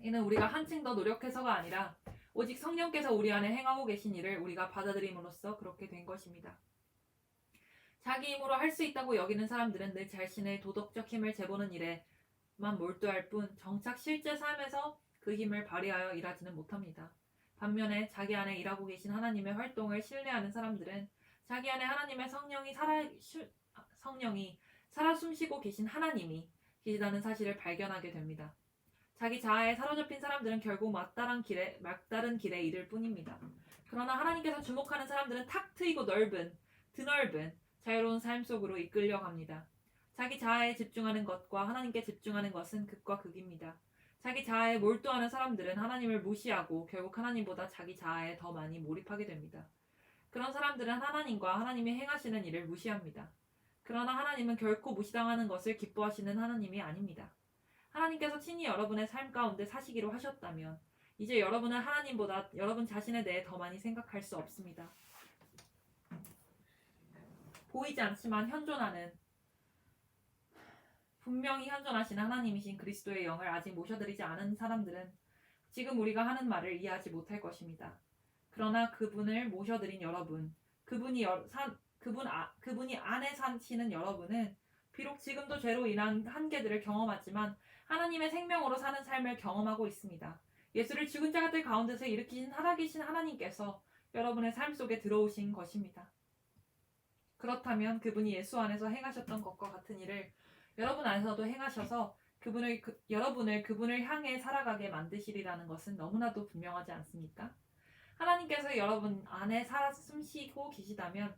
이는 우리가 한층 더 노력해서가 아니라 오직 성령께서 우리 안에 행하고 계신 일을 우리가 받아들임으로써 그렇게 된 것입니다. 자기 힘으로 할 수 있다고 여기는 사람들은 늘 자신의 도덕적 힘을 재보는 일에만 몰두할 뿐 정작 실제 삶에서 그 힘을 발휘하여 일하지는 못합니다. 반면에 자기 안에 일하고 계신 하나님의 활동을 신뢰하는 사람들은 자기 안에 하나님의 성령이 살아 숨쉬고 계신 하나님이 계시다는 사실을 발견하게 됩니다. 자기 자아에 사로잡힌 사람들은 결국 막다른 길에 이를 뿐입니다. 그러나 하나님께서 주목하는 사람들은 탁 트이고 드넓은 자유로운 삶 속으로 이끌려갑니다. 자기 자아에 집중하는 것과 하나님께 집중하는 것은 극과 극입니다. 자기 자아에 몰두하는 사람들은 하나님을 무시하고 결국 하나님보다 자기 자아에 더 많이 몰입하게 됩니다. 그런 사람들은 하나님과 하나님이 행하시는 일을 무시합니다. 그러나 하나님은 결코 무시당하는 것을 기뻐하시는 하나님이 아닙니다. 하나님께서 친히 여러분의 삶 가운데 사시기로 하셨다면 이제 여러분은 하나님보다 여러분 자신에 대해 더 많이 생각할 수 없습니다. 보이지 않지만 분명히 현존하신 하나님이신 그리스도의 영을 아직 모셔드리지 않은 사람들은 지금 우리가 하는 말을 이해하지 못할 것입니다. 그러나 그분을 모셔드린 여러분, 그분이 안에 사시는 여러분은 비록 지금도 죄로 인한 한계들을 경험하지만 하나님의 생명으로 사는 삶을 경험하고 있습니다. 예수를 죽은 자들 가운데서 일으키신 살아계신 하나님께서 여러분의 삶 속에 들어오신 것입니다. 그렇다면 그분이 예수 안에서 행하셨던 것과 같은 일을 여러분 안에서도 행하셔서 여러분을 그분을 향해 살아가게 만드시리라는 것은 너무나도 분명하지 않습니까? 하나님께서 여러분 안에 살아 숨쉬고 계시다면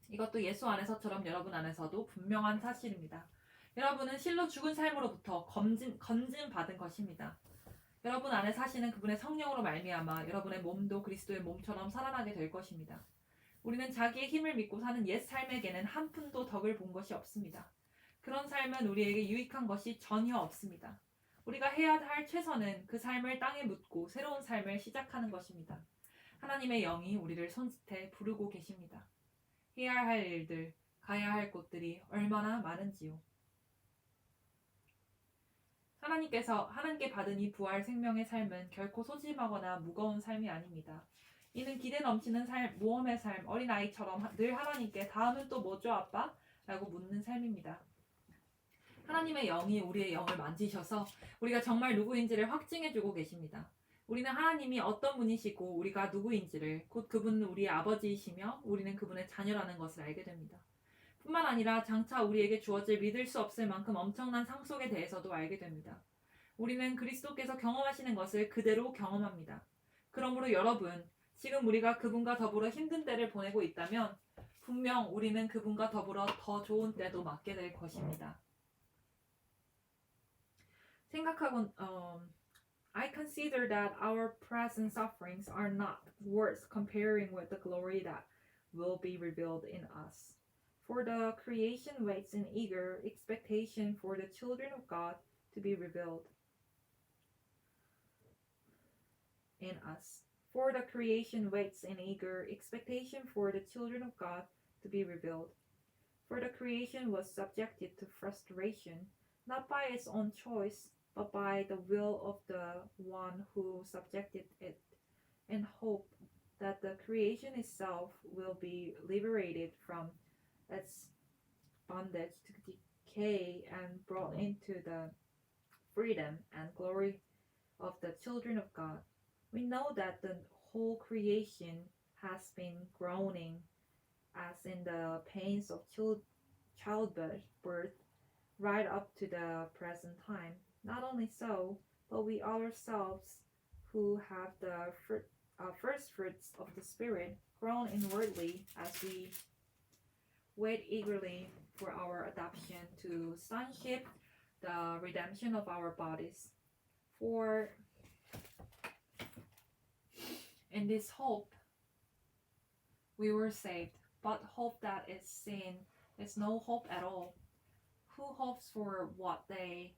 이것도 예수 안에서처럼 여러분 안에서도 분명한 사실입니다. 여러분은 실로 죽은 삶으로부터 건진받은 것입니다. 여러분 안에 사시는 그분의 성령으로 말미암아 여러분의 몸도 그리스도의 몸처럼 살아나게 될 것입니다. 우리는 자기의 힘을 믿고 사는 옛 삶에게는 한 푼도 덕을 본 것이 없습니다. 그런 삶은 우리에게 유익한 것이 전혀 없습니다. 우리가 해야 할 최선은 그 삶을 땅에 묻고 새로운 삶을 시작하는 것입니다. 하나님의 영이 우리를 손짓해 부르고 계십니다. 해야 할 일들, 가야 할 곳들이 얼마나 많은지요. 하나님께 받은 이 부활 생명의 삶은 결코 소심하거나 무거운 삶이 아닙니다. 이는 기대 넘치는 삶, 모험의 삶, 어린아이처럼 늘 하나님께 다음은 또 뭐죠 아빠? 라고 묻는 삶입니다. 하나님의 영이 우리의 영을 만지셔서 우리가 정말 누구인지를 확증해주고 계십니다. 우리는 하나님이 어떤 분이시고 우리가 누구인지를, 곧 그분은 우리의 아버지이시며 우리는 그분의 자녀라는 것을 알게 됩니다. 뿐만 아니라 장차 우리에게 주어질 믿을 수 없을 만큼 엄청난 상속에 대해서도 알게 됩니다. 우리는 그리스도께서 경험하시는 것을 그대로 경험합니다. 그러므로 여러분, 지금 우리가 그분과 더불어 힘든 때를 보내고 있다면 분명 우리는 그분과 더불어 더 좋은 때도 맞게 될 것입니다. I consider that our present sufferings are not worth comparing with the glory that will be revealed in us. For the creation waits in eager expectation for the children of God to be revealed in us. For the creation waits in eager expectation for the children of God to be revealed. For the creation was subjected to frustration, not by its own choice, but by the will of the one who subjected it, in hope that the creation itself will be liberated from its bondage to decay and brought into the freedom and glory of the children of God. We know that the whole creation has been groaning as in the pains of childbirth right up to the present time. Not only so, but we ourselves who have the first fruits of the Spirit grown inwardly as we wait eagerly for our adoption to sonship, the redemption of our bodies. For in this hope we were saved, but hope that is seen is no hope at all. Who hopes for what they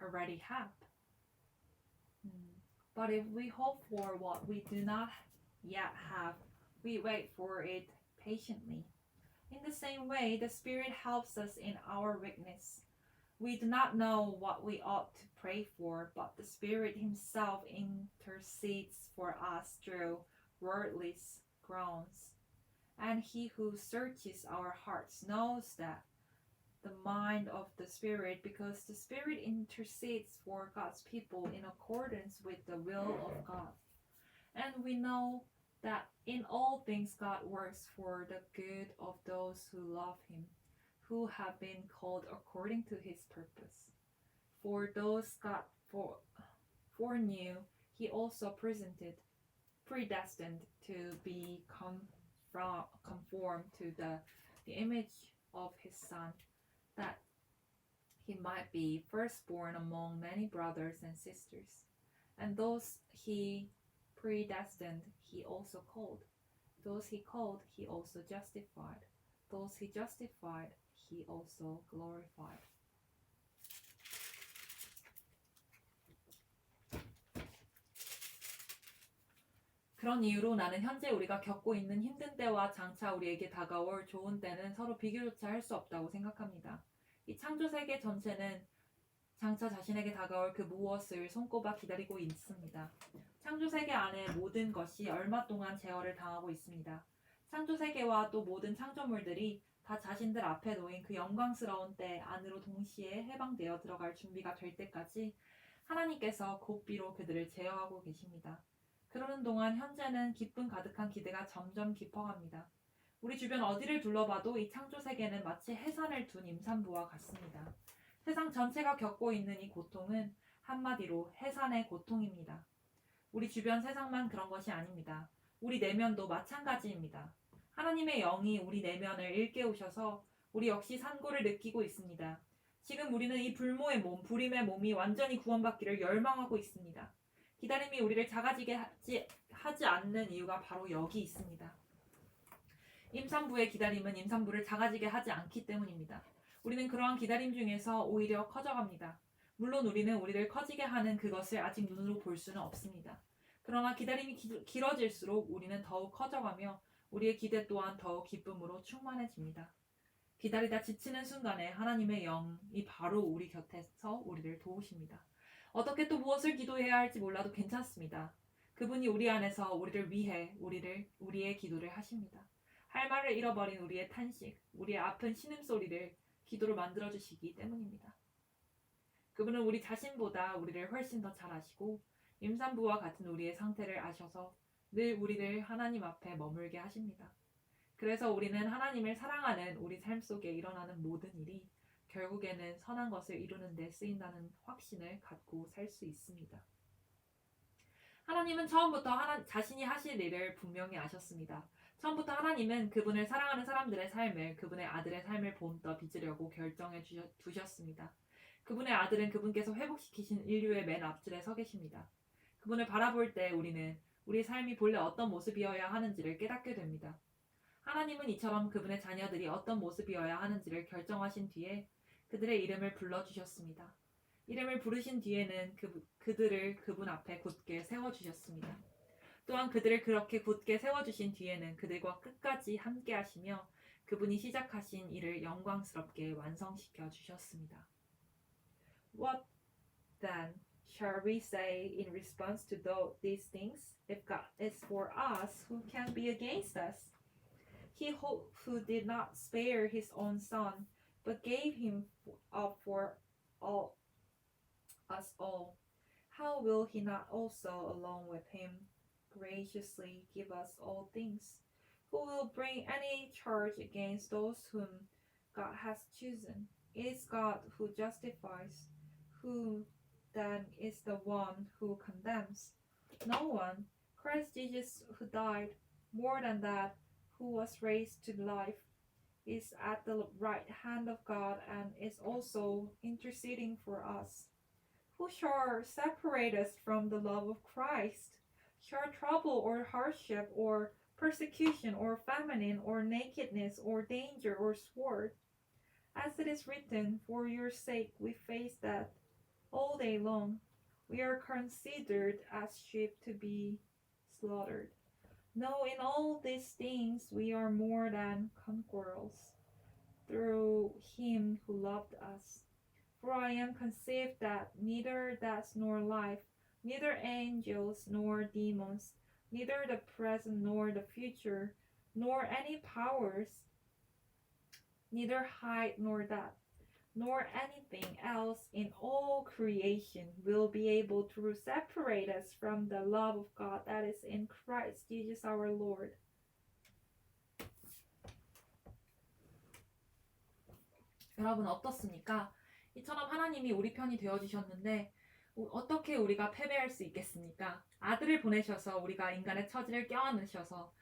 already have? But if we hope for what we do not yet have, we wait for it patiently. In the same way, the Spirit helps us in our weakness. We do not know what we ought to pray for, but the Spirit Himself intercedes for us through wordless groans. And He who searches our hearts knows that the mind of the Spirit, because the Spirit intercedes for God's people in accordance with the will of God. And we know that in all things God works for the good of those who love Him, who have been called according to His purpose. For those God foreknew, He also predestined to be conformed to the image of His Son, that He might be firstborn among many brothers and sisters. And those He predestined, He also called. Those He called, He also justified. Those He justified, He also glorified. 그런 이유로 나는 현재 우리가 겪고 있는 힘든 때와 장차 우리에게 다가올 좋은 때는 서로 비교조차 할 수 없다고 생각합니다. 이 창조 세계 전체는 장차 자신에게 다가올 그 무엇을 손꼽아 기다리고 있습니다. 창조 세계 안에 모든 것이 얼마 동안 제어를 당하고 있습니다. 창조 세계와 또 모든 창조물들이 다 자신들 앞에 놓인 그 영광스러운 때 안으로 동시에 해방되어 들어갈 준비가 될 때까지 하나님께서 고삐로 그들을 제어하고 계십니다. 그러는 동안 현재는 기쁨 가득한 기대가 점점 깊어갑니다. 우리 주변 어디를 둘러봐도 이 창조 세계는 마치 해산을 둔 임산부와 같습니다. 세상 전체가 겪고 있는 이 고통은 한마디로 해산의 고통입니다. 우리 주변 세상만 그런 것이 아닙니다. 우리 내면도 마찬가지입니다. 하나님의 영이 우리 내면을 일깨우셔서 우리 역시 산고를 느끼고 있습니다. 지금 우리는 이 불모의 몸, 불임의 몸이 완전히 구원받기를 열망하고 있습니다. 기다림이 우리를 작아지게 하지 않는 이유가 바로 여기 있습니다. 임산부의 기다림은 임산부를 작아지게 하지 않기 때문입니다. 우리는 그러한 기다림 중에서 오히려 커져갑니다. 물론 우리는 우리를 커지게 하는 그것을 아직 눈으로 볼 수는 없습니다. 그러나 기다림이 길어질수록 우리는 더욱 커져가며 우리의 기대 또한 더욱 기쁨으로 충만해집니다. 기다리다 지치는 순간에 하나님의 영이 바로 우리 곁에서 우리를 도우십니다. 어떻게 또 무엇을 기도해야 할지 몰라도 괜찮습니다. 그분이 우리 안에서 우리를 위해 우리의 기도를 하십니다. 할 말을 잃어버린 우리의 탄식, 우리의 아픈 신음소리를 기도로 만들어주시기 때문입니다. 그분은 우리 자신보다 우리를 훨씬 더 잘 아시고 임산부와 같은 우리의 상태를 아셔서 늘 우리를 하나님 앞에 머물게 하십니다. 그래서 우리는 하나님을 사랑하는 우리 삶 속에 일어나는 모든 일이 결국에는 선한 것을 이루는 데 쓰인다는 확신을 갖고 살 수 있습니다. 하나님은 처음부터 자신이 하실 일을 분명히 아셨습니다. 처음부터 하나님은 그분을 사랑하는 사람들의 삶을, 그분의 아들의 삶을 본떠 빚으려고 결정해 두셨습니다. 그분의 아들은 그분께서 회복시키신 인류의 맨 앞줄에 서 계십니다. 그분을 바라볼 때 우리는 우리 삶이 본래 어떤 모습이어야 하는지를 깨닫게 됩니다. 하나님은 이처럼 그분의 자녀들이 어떤 모습이어야 하는지를 결정하신 뒤에 그들의 이름을 불러주셨습니다. 이름을 부르신 뒤에는 그들을 그분 앞에 굳게 세워주셨습니다. 또한 그들을 그렇게 굳게 세워주신 뒤에는 그들과 끝까지 함께 하시며 그분이 시작하신 일을 영광스럽게 완성시켜 주셨습니다. What then shall we say in response to these things? If God is for us, who can be against us? He who did not spare his own son, but gave him up for all us all, how will he not also, along with him, graciously give us all things? Who will bring any charge against those whom God has chosen? It is God who justifies. Who then is the one who condemns? No one. Christ Jesus, who died, more than that, who was raised to life, is at the right hand of God and is also interceding for us. Who shall separate us from the love of Christ? Shall trouble or hardship or persecution or famine or nakedness or danger or sword? As it is written, for your sake we face death all day long. We are considered as sheep to be slaughtered. No, in all these things we are more than conquerors through him who loved us. For I am conceived that neither death nor life, neither angels nor demons, neither the present nor the future, nor any powers, neither height nor depth, nor anything else in all creation will be able to separate us from the love of God that is in Christ Jesus our Lord. 여러분 어떻습니까? 이처럼 하나님이 우리 편이 되어주셨는데 어떻게 우리가 패배할 수 있겠습니까? 아들을 보내셔서 우리 인간의 처지를 껴안으셔서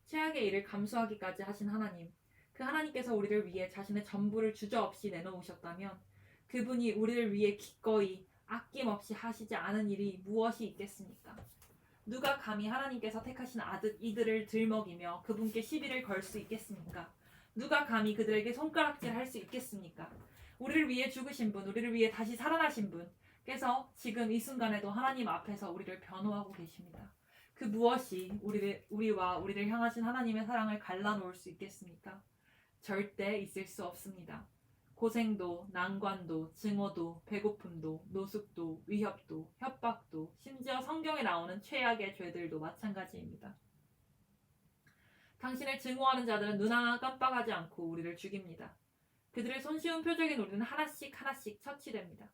최악의 일을 감수하기까지 하신 하나님, 그 하나님께서 우리를 위해 자신의 전부를 주저없이 내놓으셨다면 그분이 우리를 위해 기꺼이 아낌없이 하시지 않은 일이 무엇이 있겠습니까? 누가 감히 하나님께서 택하신 이들을 들먹이며 그분께 시비를 걸 수 있겠습니까? 누가 감히 그들에게 손가락질 할 수 있겠습니까? 우리를 위해 죽으신 분, 우리를 위해 다시 살아나신 분께서 지금 이 순간에도 하나님 앞에서 우리를 변호하고 계십니다. 그 무엇이 우리와 우리를 향하신 하나님의 사랑을 갈라놓을 수 있겠습니까? 절대 있을 수 없습니다. 고생도, 난관도, 증오도, 배고픔도, 노숙도, 위협도, 협박도, 심지어 성경에 나오는 최악의 죄들도 마찬가지입니다. 당신을 증오하는 자들은 눈 하나 깜빡하지 않고 우리를 죽입니다. 그들의 손쉬운 표적인 우리는 하나씩 처치됩니다.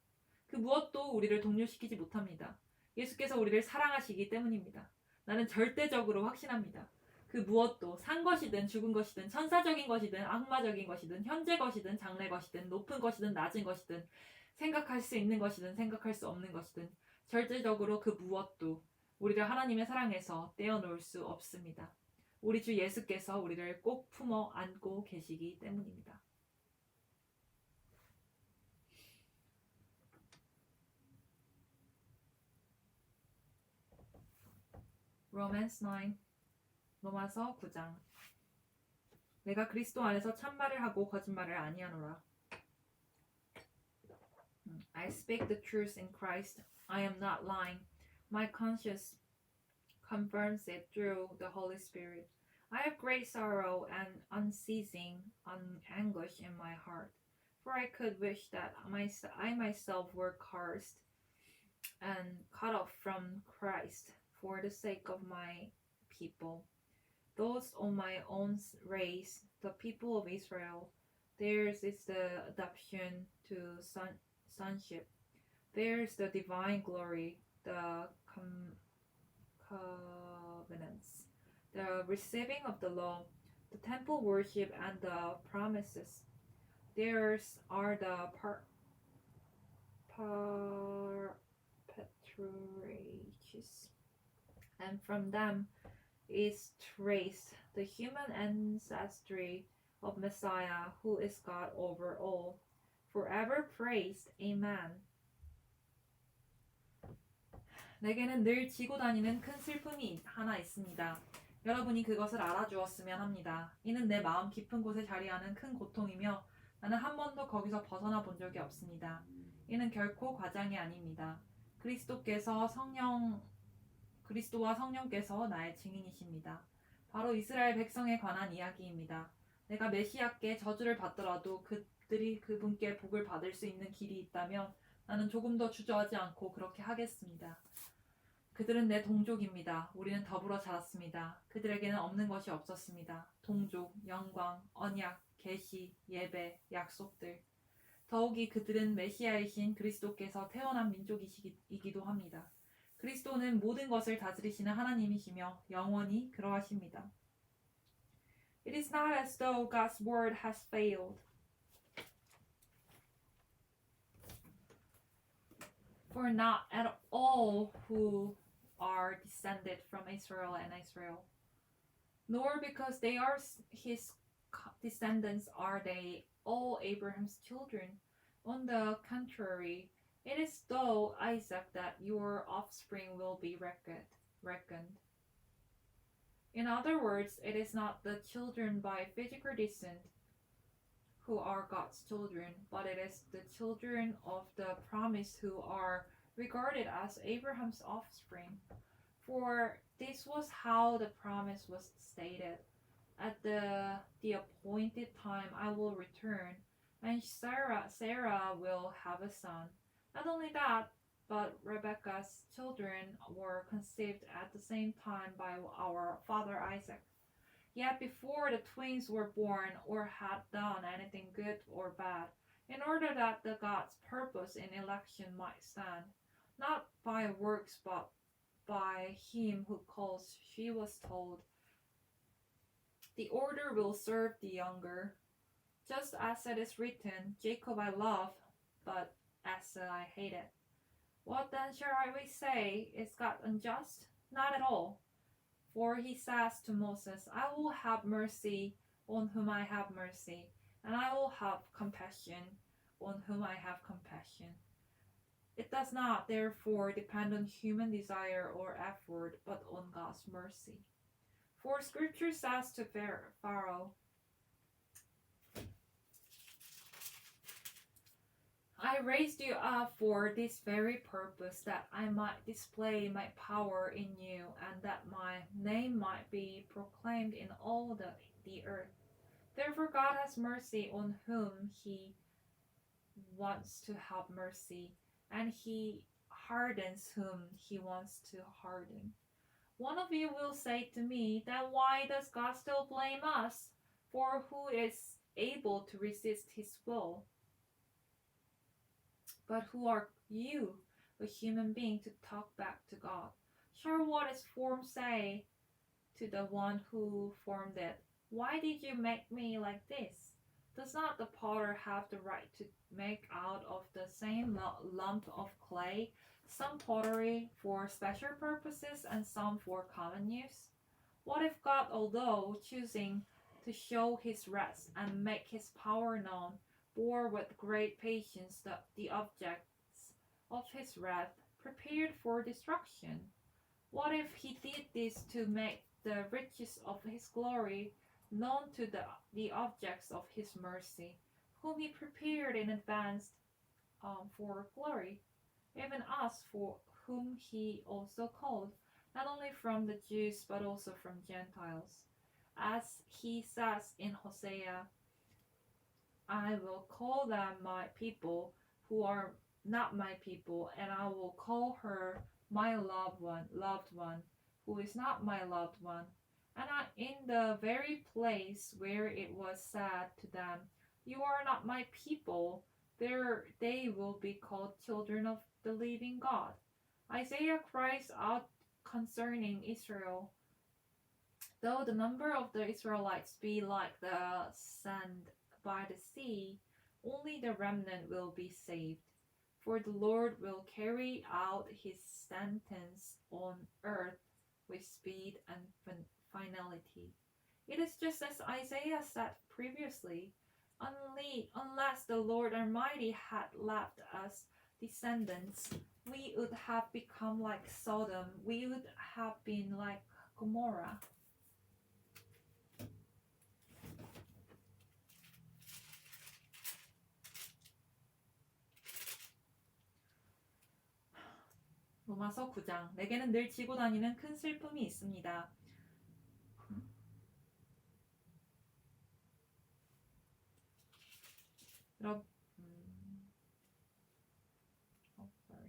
그 무엇도 우리를 동요시키지 못합니다. 예수께서 우리를 사랑하시기 때문입니다. 나는 절대적으로 확신합니다. 그 무엇도 산 것이든 죽은 것이든 천사적인 것이든 악마적인 것이든 현재 것이든 장래 것이든 높은 것이든 낮은 것이든 생각할 수 있는 것이든 생각할 수 없는 것이든 절대적으로 그 무엇도 우리를 하나님의 사랑에서 떼어놓을 수 없습니다. 우리 주 예수께서 우리를 꼭 품어 안고 계시기 때문입니다. 로마서 9장. 내가 그리스도 안에서 참말을 하고 거짓말을 아니하노라. I speak the truth in Christ. I am not lying. My conscience confirms it through the Holy Spirit. I have great sorrow and unceasing anguish in my heart. For I could wish that I myself were cursed and cut off from Christ for the sake of my people, those of my own race, the people of Israel. Theirs is the adoption to sonship. Theirs the divine glory, the covenants, the receiving of the law, the temple worship, and the promises. Theirs are the patriarchs, and from them is traced the human ancestry of Messiah, who is God over all, forever praised. Amen. 내게는 늘 지고 다니는 큰 슬픔이 하나 있습니다. 여러분이 그것을 알아주었으면 합니다. 이는 내 마음 깊은 곳에 자리하는 큰 고통이며 나는 한 번도 거기서 벗어나 본 적이 없습니다. 이는 결코 과장이 아닙니다. 그리스도와 성령께서 나의 증인이십니다. 바로 이스라엘 백성에 관한 이야기입니다. 내가 메시아께 저주를 받더라도 그들이 그분께 복을 받을 수 있는 길이 있다면 나는 조금 더 주저하지 않고 그렇게 하겠습니다. 그들은 내 동족입니다. 우리는 더불어 자랐습니다. 그들에게는 없는 것이 없었습니다. 동족, 영광, 언약, 계시, 예배, 약속들. 더욱이 그들은 메시아이신 그리스도께서 태어난 민족이기도 합니다. 그리스도는 모든 것을 다스리시는 하나님이시며 영원히 그러하십니다. It is not as though God's word has failed. For not at all who are descended from Israel and Israel, nor because they are his descendants are they all Abraham's children. On the contrary, it is through Isaac that your offspring will be reckoned. In other words, it is not the children by physical descent who are God's children, but it is the children of the promise who are regarded as Abraham's offspring. For this was how the promise was stated. At the appointed time I will return, and Sarah will have a son. Not only that, but Rebekah's children were conceived at the same time by our father Isaac. Yet before the twins were born or had done anything good or bad, in order that the God's purpose in election might stand, not by works but by him who calls, she was told, the older will serve the younger. Just as it is written, Jacob I love, but Esau I hated. What then shall we say? Is God unjust? Not at all. For he says to Moses, I will have mercy on whom I have mercy, and I will have compassion on whom I have compassion. It does not, therefore, depend on human desire or effort, but on God's mercy. For Scripture says to Pharaoh, I raised you up for this very purpose, that I might display my power in you, and that my name might be proclaimed in all the earth. Therefore God has mercy on whom he wants to have mercy, and he hardens whom he wants to harden. One of you will say to me, then why does God still blame us? For who is able to resist his will? But who are you, a human being, to talk back to God? Shall what is formed say to the one who formed it, why did you make me like this? Does not the potter have the right to make out of the same lump of clay some pottery for special purposes and some for common use? What if God, although choosing to show his wrath and make his power known, bore with great patience the objects of his wrath, prepared for destruction? What if he did this to make the riches of his glory known to the objects of his mercy, whom he prepared in advance for glory, even us, for whom he also called, not only from the Jews but also from Gentiles? As he says in Hosea, I will call them my people who are not my people, and I will call her my loved one, who is not my loved one. And in the very place where it was said to them, you are not my people, there they will be called children of the living God. Isaiah cries out concerning Israel, though the number of the Israelites be like the sand by the sea, only the remnant will be saved. For the Lord will carry out his sentence on earth with speed and finality. It is just as Isaiah said previously. Unless the Lord Almighty had left us descendants, we would have become like Sodom. We would have been like Gomorrah. 로마서 9장. 내게는 늘 지고 다니는 큰 슬픔이 있습니다. 여러분, sorry.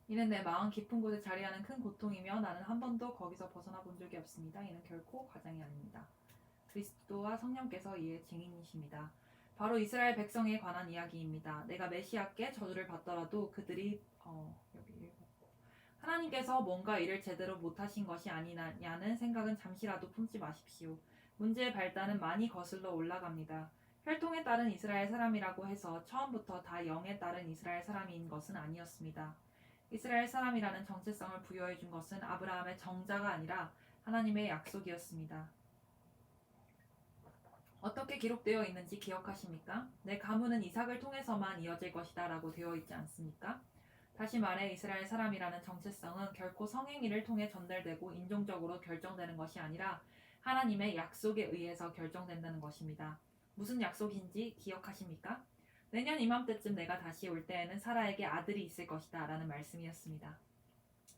이는 내 마음 깊은 곳에 자리하는 큰 고통이며 나는 한 번도 거기서 벗어나 본 적이 없습니다. 이는 결코 과장이 아닙니다. 그리스도와 성령께서 이의 증인이십니다. 바로 이스라엘 백성에 관한 이야기입니다. 내가 메시아께 저주를 받더라도 그들이 하나님께서 뭔가 일을 제대로 못하신 것이 아니냐는 생각은 잠시라도 품지 마십시오. 문제의 발단은 많이 거슬러 올라갑니다. 혈통에 따른 이스라엘 사람이라고 해서 처음부터 다 영에 따른 이스라엘 사람인 것은 아니었습니다. 이스라엘 사람이라는 정체성을 부여해 준 것은 아브라함의 정자가 아니라 하나님의 약속이었습니다. 어떻게 기록되어 있는지 기억하십니까? 내 가문은 이삭을 통해서만 이어질 것이다 라고 되어 있지 않습니까? 다시 말해 이스라엘 사람이라는 정체성은 결코 성행위를 통해 전달되고 인종적으로 결정되는 것이 아니라 하나님의 약속에 의해서 결정된다는 것입니다. 무슨 약속인지 기억하십니까? 내년 이맘때쯤 내가 다시 올 때에는 사라에게 아들이 있을 것이다 라는 말씀이었습니다.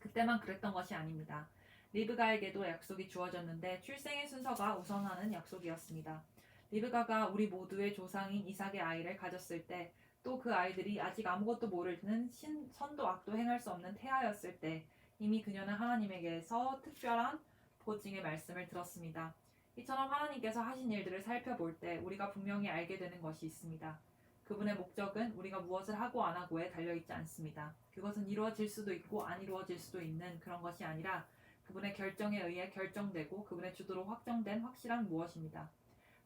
그때만 그랬던 것이 아닙니다. 리브가에게도 약속이 주어졌는데 출생의 순서가 우선하는 약속이었습니다. 리브가가 우리 모두의 조상인 이삭의 아이를 가졌을 때, 또 그 아이들이 아직 아무것도 모르는 선도 악도 행할 수 없는 태아였을 때 이미 그녀는 하나님에게서 특별한 보증의 말씀을 들었습니다. 이처럼 하나님께서 하신 일들을 살펴볼 때 우리가 분명히 알게 되는 것이 있습니다. 그분의 목적은 우리가 무엇을 하고 안 하고에 달려있지 않습니다. 그것은 이루어질 수도 있고 안 이루어질 수도 있는 그런 것이 아니라 그분의 결정에 의해 결정되고 그분의 주도로 확정된 확실한 무엇입니다.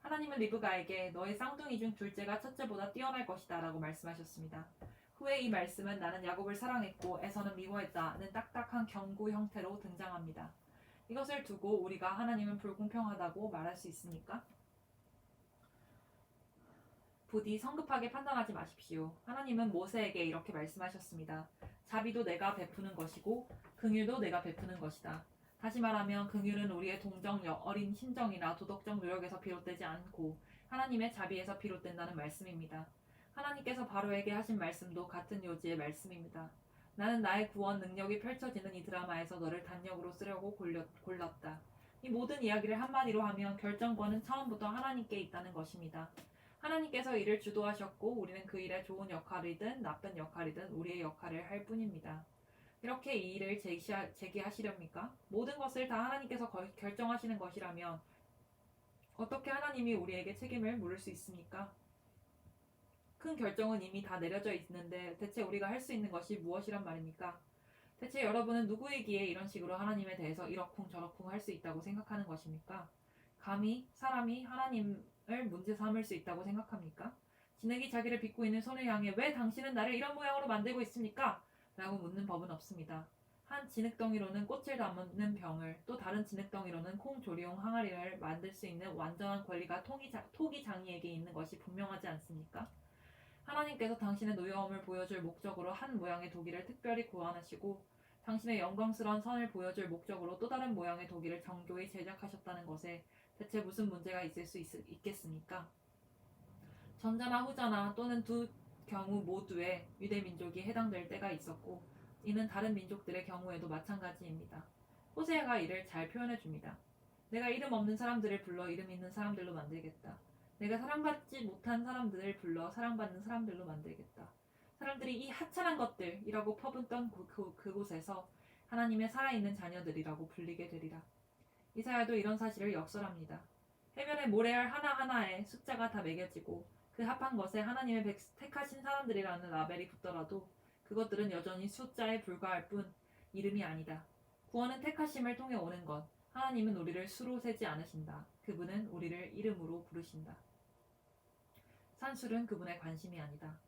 하나님은 리브가에게 너의 쌍둥이 중 둘째가 첫째보다 뛰어날 것이다 라고 말씀하셨습니다. 후에 이 말씀은 나는 야곱을 사랑했고 에서는 미워했다는 딱딱한 경고 형태로 등장합니다. 이것을 두고 우리가 하나님은 불공평하다고 말할 수 있습니까? 부디 성급하게 판단하지 마십시오. 하나님은 모세에게 이렇게 말씀하셨습니다. 자비도 내가 베푸는 것이고 긍휼도 내가 베푸는 것이다. 다시 말하면 긍휼은 우리의 동정 어린 심정이나 도덕적 노력에서 비롯되지 않고 하나님의 자비에서 비롯된다는 말씀입니다. 하나님께서 바로에게 하신 말씀도 같은 요지의 말씀입니다. 나는 나의 구원 능력이 펼쳐지는 이 드라마에서 너를 단역으로 쓰려고 골랐다. 이 모든 이야기를 한마디로 하면 결정권은 처음부터 하나님께 있다는 것입니다. 하나님께서 이를 주도하셨고 우리는 그 일에 좋은 역할이든 나쁜 역할이든 우리의 역할을 할 뿐입니다. 이렇게 이 일을 제기하시렵니까? 모든 것을 다 하나님께서 결정하시는 것이라면 어떻게 하나님이 우리에게 책임을 물을 수 있습니까? 큰 결정은 이미 다 내려져 있는데 대체 우리가 할 수 있는 것이 무엇이란 말입니까? 대체 여러분은 누구이기에 이런 식으로 하나님에 대해서 이러쿵 저러쿵 할 수 있다고 생각하는 것입니까? 감히 사람이 하나님을 문제 삼을 수 있다고 생각합니까? 진흙이 자기를 빚고 있는 손을 향해 왜 당신은 나를 이런 모양으로 만들고 있습니까? 라고 묻는 법은 없습니다. 한 진흙덩이로는 꽃을 담는 병을, 또 다른 진흙덩이로는 콩조리용 항아리를 만들 수 있는 완전한 권리가 토기 장이에게 있는 것이 분명하지 않습니까? 하나님께서 당신의 노여움을 보여줄 목적으로 한 모양의 도기를 특별히 고안하시고 당신의 영광스러운 선을 보여줄 목적으로 또 다른 모양의 도기를 정교히 제작하셨다는 것에 대체 무슨 문제가 있을 수 있겠습니까? 전자나 후자나 또는 두 경우 모두에 유대민족이 해당될 때가 있었고 이는 다른 민족들의 경우에도 마찬가지입니다. 호세아가 이를 잘 표현해줍니다. 내가 이름 없는 사람들을 불러 이름 있는 사람들로 만들겠다. 내가 사랑받지 못한 사람들을 불러 사랑받는 사람들로 만들겠다. 사람들이 이 하찮은 것들이라고 퍼붓던 그곳에서 하나님의 살아있는 자녀들이라고 불리게 되리라. 이사야도 이런 사실을 역설합니다. 해변의 모래알 하나하나에 숫자가 다 매겨지고 그 합한 것에 하나님의 택하신 사람들이라는 라벨이 붙더라도 그것들은 여전히 숫자에 불과할 뿐 이름이 아니다. 구원은 택하심을 통해 오는 것. 하나님은 우리를 수로 세지 않으신다. 그분은 우리를 이름으로 부르신다. 산술은 그분의 관심이 아니다.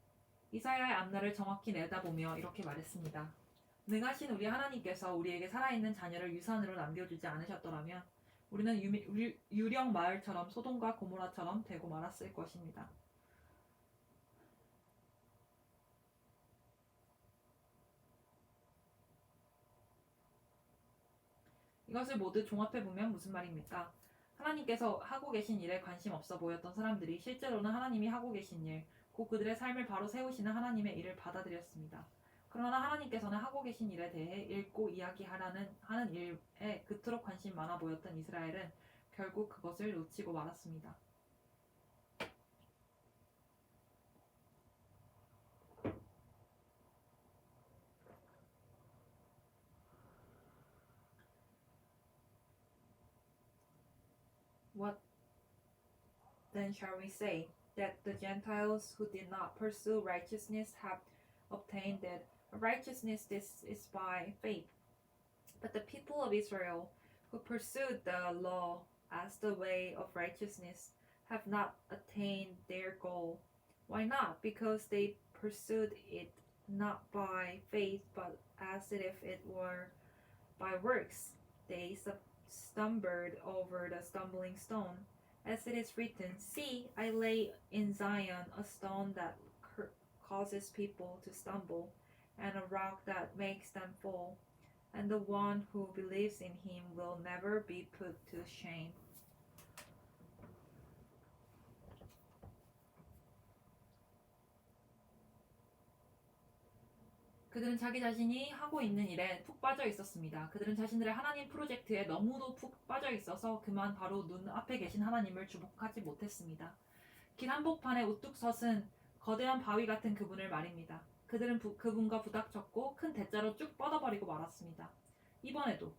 이사야의 앞날을 정확히 내다보며 이렇게 말했습니다. 능하신 우리 하나님께서 우리에게 살아있는 자녀를 유산으로 남겨주지 않으셨더라면 우리는 유령 마을처럼 소돔과 고모라처럼 되고 말았을 것입니다. 이것을 모두 종합해보면 무슨 말입니까? 하나님께서 하고 계신 일에 관심 없어 보였던 사람들이 실제로는 하나님이 하고 계신 일, 곧 그들의 삶을 바로 세우시는 하나님의 일을 받아들였습니다. 그러나 하나님께서는 하고 계신 일에 대해 읽고 하는 일에 그토록 관심 많아 보였던 이스라엘은 결국 그것을 놓치고 말았습니다. What then shall we say? That the Gentiles who did not pursue righteousness have obtained it. Righteousness this is by faith. But the people of Israel who pursued the law as the way of righteousness have not attained their goal. Why not? Because they pursued it not by faith but as if it were by works. They stumbled over the stumbling stone. As it is written, see, I lay in Zion a stone that causes people to stumble, and a rock that makes them fall. And the one who believes in him will never be put to shame. 그들은 자기 자신이 하고 있는 일에 푹 빠져 있었습니다. 그들은 자신들의 하나님 프로젝트에 너무도 푹 빠져 있어서 그만 바로 눈앞에 계신 하나님을 주목하지 못했습니다. 길 한복판에 우뚝 섰은 거대한 바위 같은 그분을 말입니다. 그들은 그분과 부닥쳤고 큰 대자로 쭉 뻗어버리고 말았습니다. 이번에도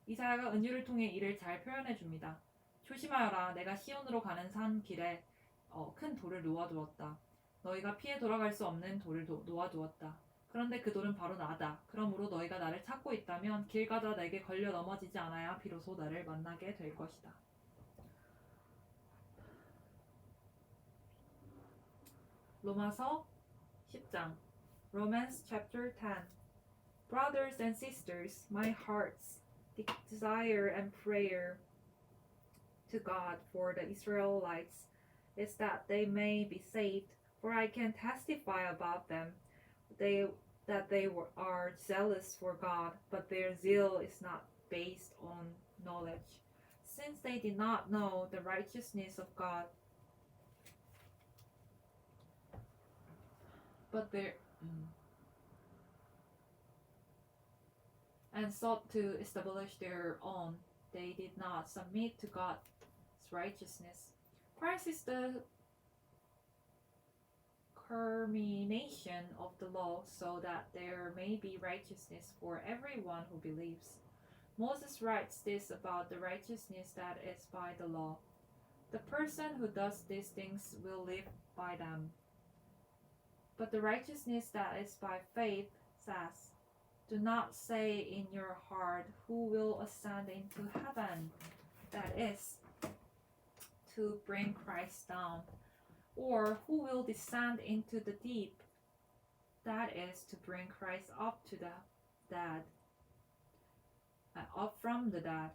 이사야가 은유를 통해 이를 잘 표현해 줍니다. 조심하여라. 내가 시온으로 가는 산 길에 큰 돌을 놓아두었다. 너희가 피해 돌아갈 수 없는 돌을 놓아두었다. 그런데 그 돌은 바로 나다. 그러므로 너희가 나를 찾고 있다면 길 가다 내게 걸려 넘어지지 않아야 비로소 나를 만나게 될 것이다. 로마서 10장 Romans chapter 10 Brothers and sisters, my heart's desire and prayer to God for the Israelites is that they may be saved, for I can testify about them that they are zealous for God, but their zeal is not based on knowledge, since they did not know the righteousness of God, but and sought to establish their own. They did not submit to God's righteousness. Christ is the culmination of the law, so that there may be righteousness for everyone who believes. Moses writes this about the righteousness that is by the law. The person who does these things will live by them. But the righteousness that is by faith says, do not say in your heart, who will ascend into heaven? That is, to bring Christ down. Or who will descend into the deep? That is, to bring Christ up to the dead, up from the dead.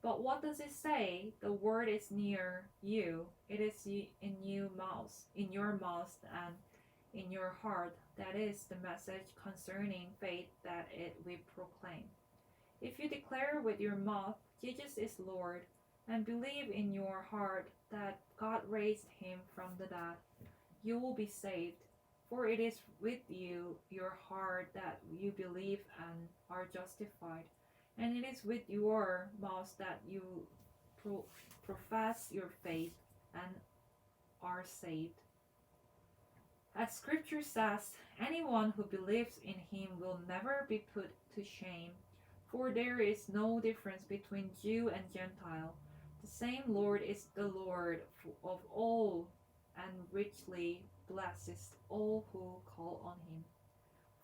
But what does it say? The word is near you. It is in your mouth, and in your heart. That is the message concerning faith that we proclaim. If you declare with your mouth, Jesus is Lord, and believe in your heart that God raised him from the dead, you will be saved. For it is with your heart that you believe and are justified, and it is with your mouth that you profess your faith and are saved. As Scripture says, anyone who believes in him will never be put to shame, for there is no difference between Jew and Gentile. The same Lord is the Lord of all, and richly blesses all who call on him.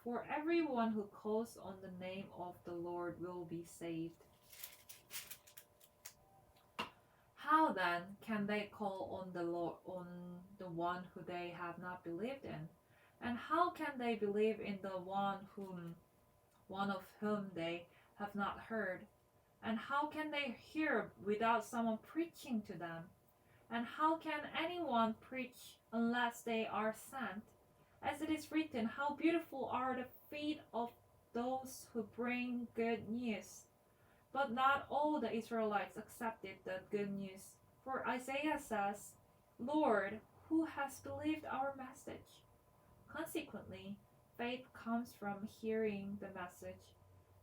for everyone who calls on the name of the Lord will be saved. How then can they call on the Lord, on the one who they have not believed in? And how can they believe in the one of whom they have not heard? And how can they hear without someone preaching to them? And how can anyone preach unless they are sent? As it is written, how beautiful are the feet of those who bring good news. But not all the Israelites accepted the good news. For Isaiah says, Lord, who has believed our message? Consequently, faith comes from hearing the message,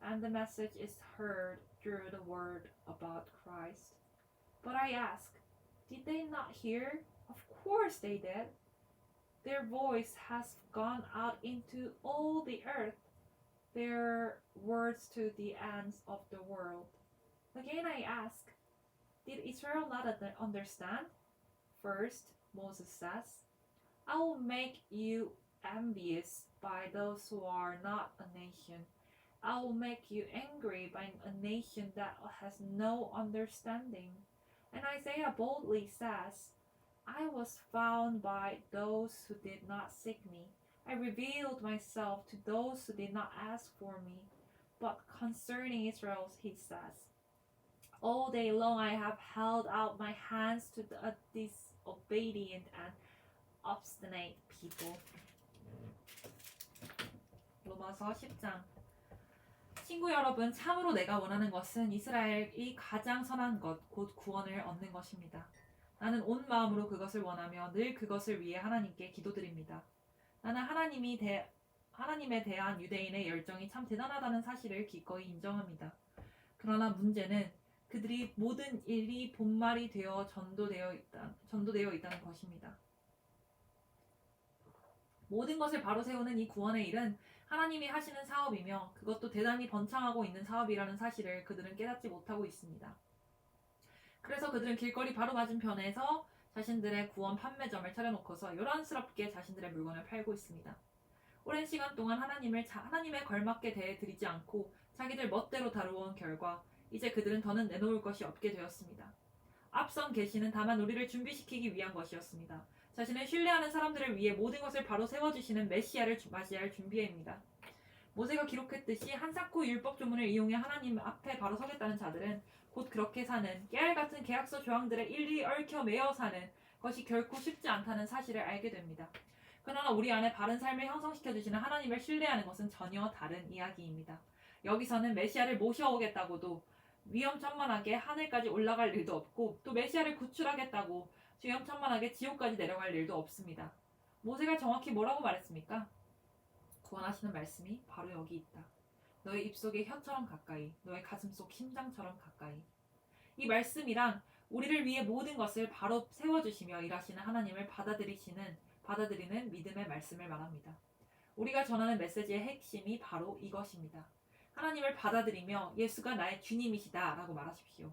and the message is heard through the word about Christ. But I ask, did they not hear? Of course they did. Their voice has gone out into all the earth, their words to the ends of the world. Again I ask, did Israel not understand? First, Moses says, I will make you envious by those who are not a nation. I will make you angry by a nation that has no understanding. And Isaiah boldly says, I was found by those who did not seek me. I revealed myself to those who did not ask for me. But concerning Israel, he says, all day long I have held out my hands to the disobedient and obstinate people. 로마서 10장. 친구 여러분, 참으로 내가 원하는 것은 이스라엘이 가장 선한 것, 곧 구원을 얻는 것입니다. 나는 온 마음으로 그것을 원하며 늘 그것을 위해 하나님께 기도드립니다. 나는 하나님에 대한 유대인의 열정이 참 대단하다는 사실을 기꺼이 인정합니다. 그러나 문제는 그들이 모든 일이 본말이 되어 전도되어 있다는 것입니다. 모든 것을 바로 세우는 이 구원의 일은 하나님이 하시는 사업이며 그것도 대단히 번창하고 있는 사업이라는 사실을 그들은 깨닫지 못하고 있습니다. 그래서 그들은 길거리 바로 맞은편에서 자신들의 구원 판매점을 차려놓고서 요란스럽게 자신들의 물건을 팔고 있습니다. 오랜 시간 동안 하나님에 걸맞게 대해드리지 않고 자기들 멋대로 다루어온 결과 이제 그들은 더는 내놓을 것이 없게 되었습니다. 앞선 계시는 다만 우리를 준비시키기 위한 것이었습니다. 자신을 신뢰하는 사람들을 위해 모든 것을 바로 세워주시는 메시아를 맞이할 준비입니다. 모세가 기록했듯이 한사코 율법 조문을 이용해 하나님 앞에 바로 서겠다는 자들은 곧 그렇게 사는 깨알같은 계약서 조항들에 일일이 얽혀 매여 사는 것이 결코 쉽지 않다는 사실을 알게 됩니다. 그러나 우리 안에 바른 삶을 형성시켜주시는 하나님을 신뢰하는 것은 전혀 다른 이야기입니다. 여기서는 메시아를 모셔오겠다고도 위험천만하게 하늘까지 올라갈 일도 없고 또 메시아를 구출하겠다고 위험천만하게 지옥까지 내려갈 일도 없습니다. 모세가 정확히 뭐라고 말했습니까? 구원하시는 말씀이 바로 여기 있다. 너의 입속의 혀처럼 가까이, 너의 가슴속 심장처럼 가까이. 이 말씀이란 우리를 위해 모든 것을 바로 세워주시며 일하시는 하나님을 받아들이는 믿음의 말씀을 말합니다. 우리가 전하는 메시지의 핵심이 바로 이것입니다. 하나님을 받아들이며 예수가 나의 주님이시다 라고 말하십시오.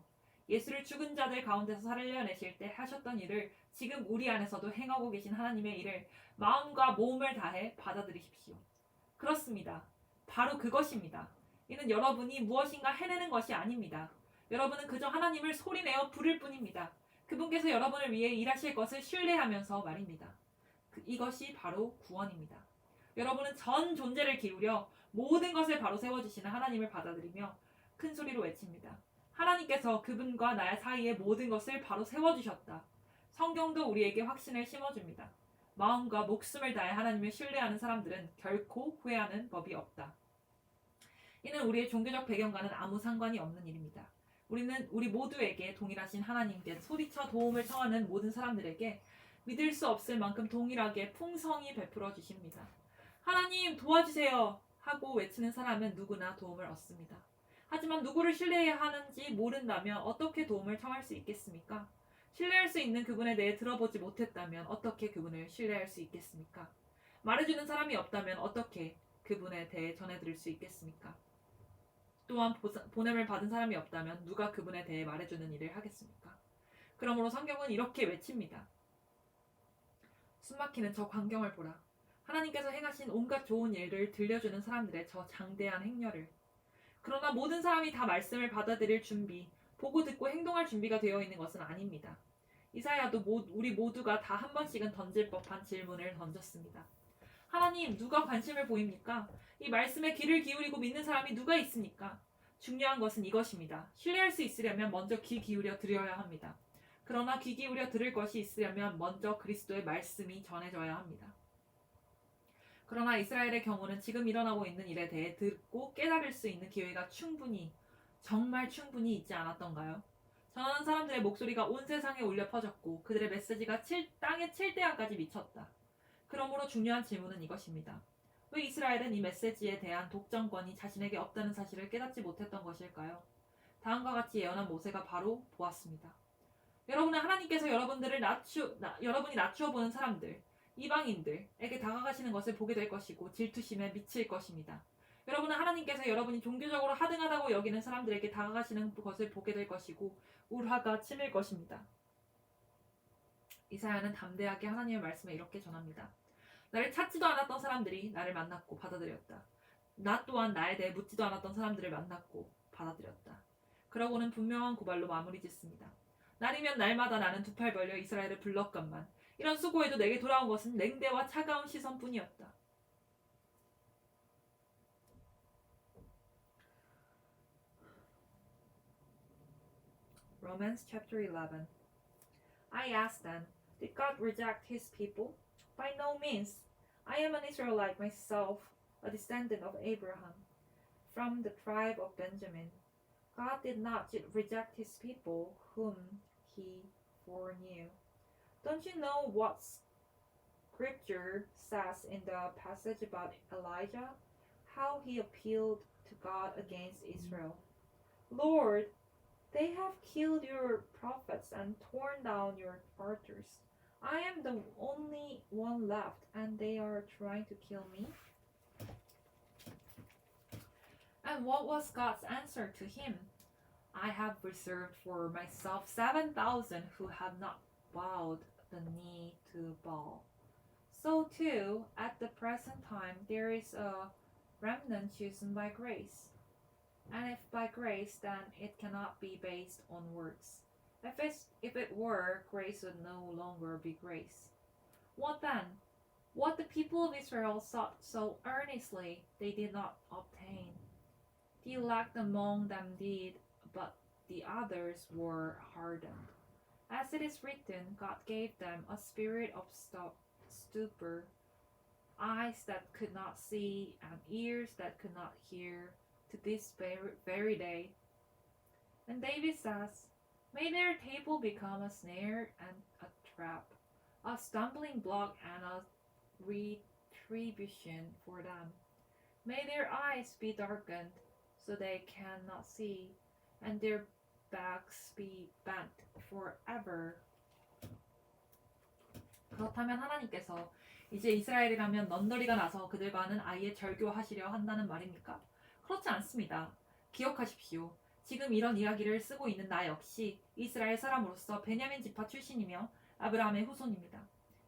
예수를 죽은 자들 가운데서 살려내실 때 하셨던 일을 지금 우리 안에서도 행하고 계신 하나님의 일을 마음과 몸을 다해 받아들이십시오. 그렇습니다. 바로 그것입니다. 이는 여러분이 무엇인가 해내는 것이 아닙니다. 여러분은 그저 하나님을 소리내어 부를 뿐입니다. 그분께서 여러분을 위해 일하실 것을 신뢰하면서 말입니다. 이것이 바로 구원입니다. 여러분은 전 존재를 기울여 모든 것을 바로 세워주시는 하나님을 받아들이며 큰 소리로 외칩니다. 하나님께서 그분과 나의 사이에 모든 것을 바로 세워주셨다. 성경도 우리에게 확신을 심어줍니다. 마음과 목숨을 다해 하나님을 신뢰하는 사람들은 결코 후회하는 법이 없다. 이는 우리의 종교적 배경과는 아무 상관이 없는 일입니다. 우리 모두에게 동일하신 하나님께 소리쳐 도움을 청하는 모든 사람들에게 믿을 수 없을 만큼 동일하게 풍성히 베풀어 주십니다. 하나님 도와주세요 하고 외치는 사람은 누구나 도움을 얻습니다. 하지만 누구를 신뢰해야 하는지 모른다면 어떻게 도움을 청할 수 있겠습니까? 신뢰할 수 있는 그분에 대해 들어보지 못했다면 어떻게 그분을 신뢰할 수 있겠습니까? 말해주는 사람이 없다면 어떻게 그분에 대해 전해드릴 수 있겠습니까? 또한 보냄을 받은 사람이 없다면 누가 그분에 대해 말해주는 일을 하겠습니까? 그러므로 성경은 이렇게 외칩니다. 숨막히는 저 광경을 보라. 하나님께서 행하신 온갖 좋은 일을 들려주는 사람들의 저 장대한 행렬을. 그러나 모든 사람이 다 말씀을 받아들일 준비, 보고 듣고 행동할 준비가 되어 있는 것은 아닙니다. 이사야도 우리 모두가 다 한 번씩은 던질 법한 질문을 던졌습니다. 하나님, 누가 관심을 보입니까? 이 말씀에 귀를 기울이고 믿는 사람이 누가 있습니까? 중요한 것은 이것입니다. 신뢰할 수 있으려면 먼저 귀 기울여 들어야 합니다. 그러나 귀 기울여 들을 것이 있으려면 먼저 그리스도의 말씀이 전해져야 합니다. 그러나 이스라엘의 경우는 지금 일어나고 있는 일에 대해 듣고 깨달을 수 있는 기회가 정말 충분히 있지 않았던가요? 전하는 사람들의 목소리가 온 세상에 울려 퍼졌고 그들의 메시지가 땅의 7대양까지 미쳤다. 그러므로 중요한 질문은 이것입니다. 왜 이스라엘은 이 메시지에 대한 독점권이 자신에게 없다는 사실을 깨닫지 못했던 것일까요? 다음과 같이 예언한 모세가 바로 보았습니다. 여러분은 하나님께서 여러분이 낮추어 보는 사람들, 이방인들에게 다가가시는 것을 보게 될 것이고 질투심에 미칠 것입니다. 여러분은 하나님께서 여러분이 종교적으로 하등하다고 여기는 사람들에게 다가가시는 것을 보게 될 것이고 울화가 치밀 것입니다. 이사야는 담대하게 하나님의 말씀을 이렇게 전합니다. 나를 찾지도 않았던 사람들이 나를 만났고 받아들였다. 나 또한 나에 대해 묻지도 않았던 사람들을 만났고 받아들였다. 그러고는 분명한 고발로 마무리 짓습니다. 날이면 날마다 나는 두 팔 벌려 이스라엘을 불렀건만 이런 수고에도 내게 돌아온 것은 냉대와 차가운 시선뿐이었다. Romans chapter 11. I asked then, did God reject his people? By no means. I am an Israelite myself, a descendant of Abraham, from the tribe of Benjamin. God did not reject his people whom he foreknew. Don't you know what scripture says in the passage about Elijah? How he appealed to God against Israel. Lord, they have killed your prophets and torn down your altars. I am the only one left, and they are trying to kill me. And what was God's answer to him? I have reserved for myself 7,000 who have not bowed the knee to Baal. So too, at the present time, there is a remnant chosen by grace. And if by grace, then it cannot be based on works. If it were, grace would no longer be grace. What then? What the people of Israel sought so earnestly, they did not obtain. The elect among them did, but the others were hardened. As it is written, God gave them a spirit of stupor, eyes that could not see, and ears that could not hear, to this very day. And David says, may their table become a snare and a trap, a stumbling block and a retribution for them. May their eyes be darkened, so they cannot see, and their backs be bent forever. 그렇다면 하나님께서 이제 이스라엘이라면 넌더리가 나서 그들과는 아예 절교하시려 한다는 말입니까? 그렇지 않습니다. 기억하십시오. 지금 이런 이야기를 쓰고 있는 나 역시 이스라엘 사람으로서 베냐민 지파 출신이며 아브라함의 후손입니다.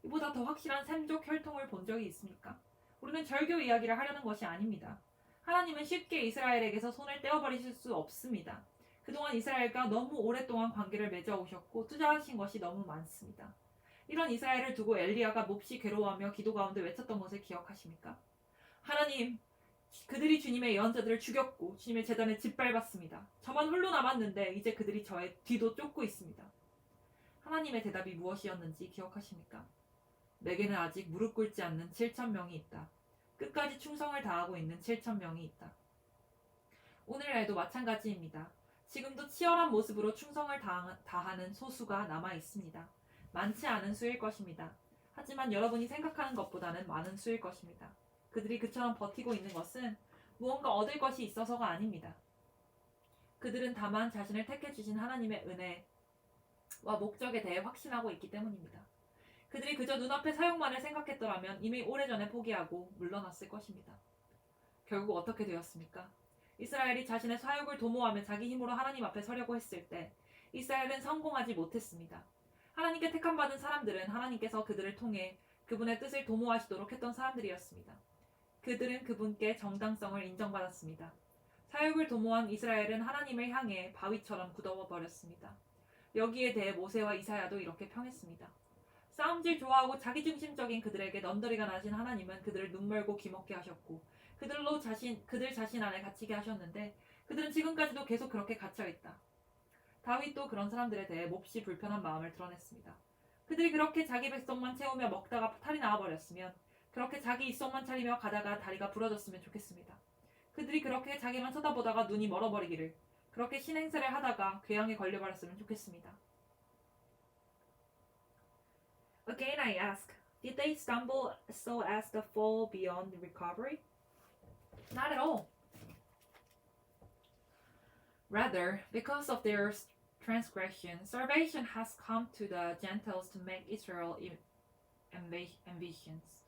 이보다 더 확실한 샘족 혈통을 본 적이 있습니까? 우리는 절교 이야기를 하려는 것이 아닙니다. 하나님은 쉽게 이스라엘에게서 손을 떼어버리실 수 없습니다. 그동안 이스라엘과 너무 오랫동안 관계를 맺어오셨고 투자하신 것이 너무 많습니다. 이런 이스라엘을 두고 엘리야가 몹시 괴로워하며 기도 가운데 외쳤던 것을 기억하십니까? 하나님, 그들이 주님의 예언자들을 죽였고 주님의 제단을 짓밟았습니다. 저만 홀로 남았는데 이제 그들이 저의 뒤도 쫓고 있습니다. 하나님의 대답이 무엇이었는지 기억하십니까? 내게는 아직 무릎 꿇지 않는 7,000명이 있다. 끝까지 충성을 다하고 있는 7,000명이 있다. 오늘날도 마찬가지입니다. 지금도 치열한 모습으로 충성을 다하는 소수가 남아 있습니다. 많지 않은 수일 것입니다. 하지만 여러분이 생각하는 것보다는 많은 수일 것입니다. 그들이 그처럼 버티고 있는 것은 무언가 얻을 것이 있어서가 아닙니다. 그들은 다만 자신을 택해 주신 하나님의 은혜와 목적에 대해 확신하고 있기 때문입니다. 그들이 그저 눈앞의 사용만을 생각했더라면 이미 오래전에 포기하고 물러났을 것입니다. 결국 어떻게 되었습니까? 이스라엘이 자신의 사역을 도모하며 자기 힘으로 하나님 앞에 서려고 했을 때 이스라엘은 성공하지 못했습니다. 하나님께 택함받은 사람들은 하나님께서 그들을 통해 그분의 뜻을 도모하시도록 했던 사람들이었습니다. 그들은 그분께 정당성을 인정받았습니다. 사역을 도모한 이스라엘은 하나님을 향해 바위처럼 굳어버렸습니다. 여기에 대해 모세와 이사야도 이렇게 평했습니다. 싸움질 좋아하고 자기중심적인 그들에게 넌더리가 나신 하나님은 그들을 눈멀고 귀먹게 하셨고 그들 자신 안에 갇히게 하셨는데 그들은 지금까지도 계속 그렇게 갇혀있다. 다윗도 그런 사람들에 대해 몹시 불편한 마음을 드러냈습니다. 그들이 그렇게 자기 백성만 채우며 먹다가 탈이 나와버렸으면 그렇게 자기 입속만 차리며 가다가 다리가 부러졌으면 좋겠습니다. 그들이 그렇게 자기만 쳐다보다가 눈이 멀어버리기를 그렇게 신행세를 하다가 궤양에 걸려버렸으면 좋겠습니다. Again I ask, did they stumble so as to fall beyond recovery? Not at all. Rather, because of their transgression, salvation has come to the Gentiles to make Israel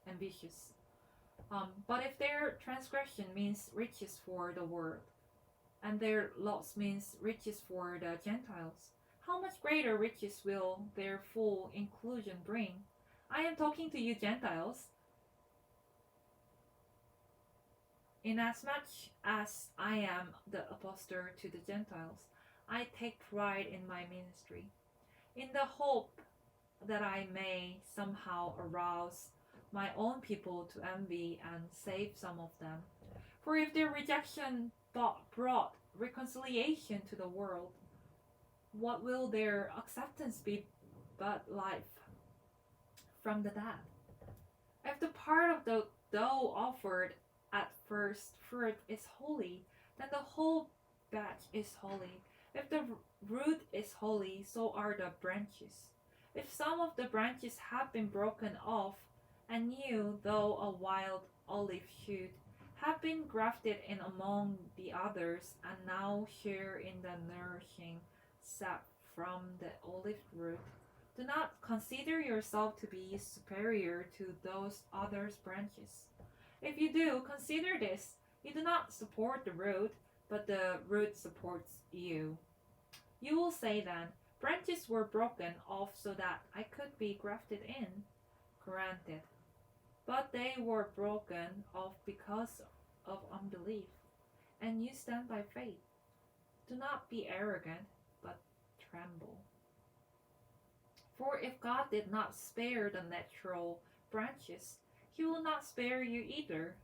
ambitious. But if their transgression means riches for the world, and their loss means riches for the Gentiles, how much greater riches will their full inclusion bring? I am talking to you Gentiles. Inasmuch as I am the apostle to the Gentiles, I take pride in my ministry, in the hope that I may somehow arouse my own people to envy and save some of them. For if their rejection brought reconciliation to the world, what will their acceptance be but life from the dead? If the part of the dough offered at first fruit is holy, then the whole batch is holy. If the root is holy, so are the branches. If some of the branches have been broken off, and you, though a wild olive shoot, have been grafted in among the others, and now share in the nourishing sap from the olive root, do not consider yourself to be superior to those other branches. If you do, consider this: you do not support the root, but the root supports you. You will say then, branches were broken off so that I could be grafted in. Granted. But they were broken off because of unbelief, and you stand by faith. Do not be arrogant, but tremble. For if God did not spare the natural branches, he will not spare you either.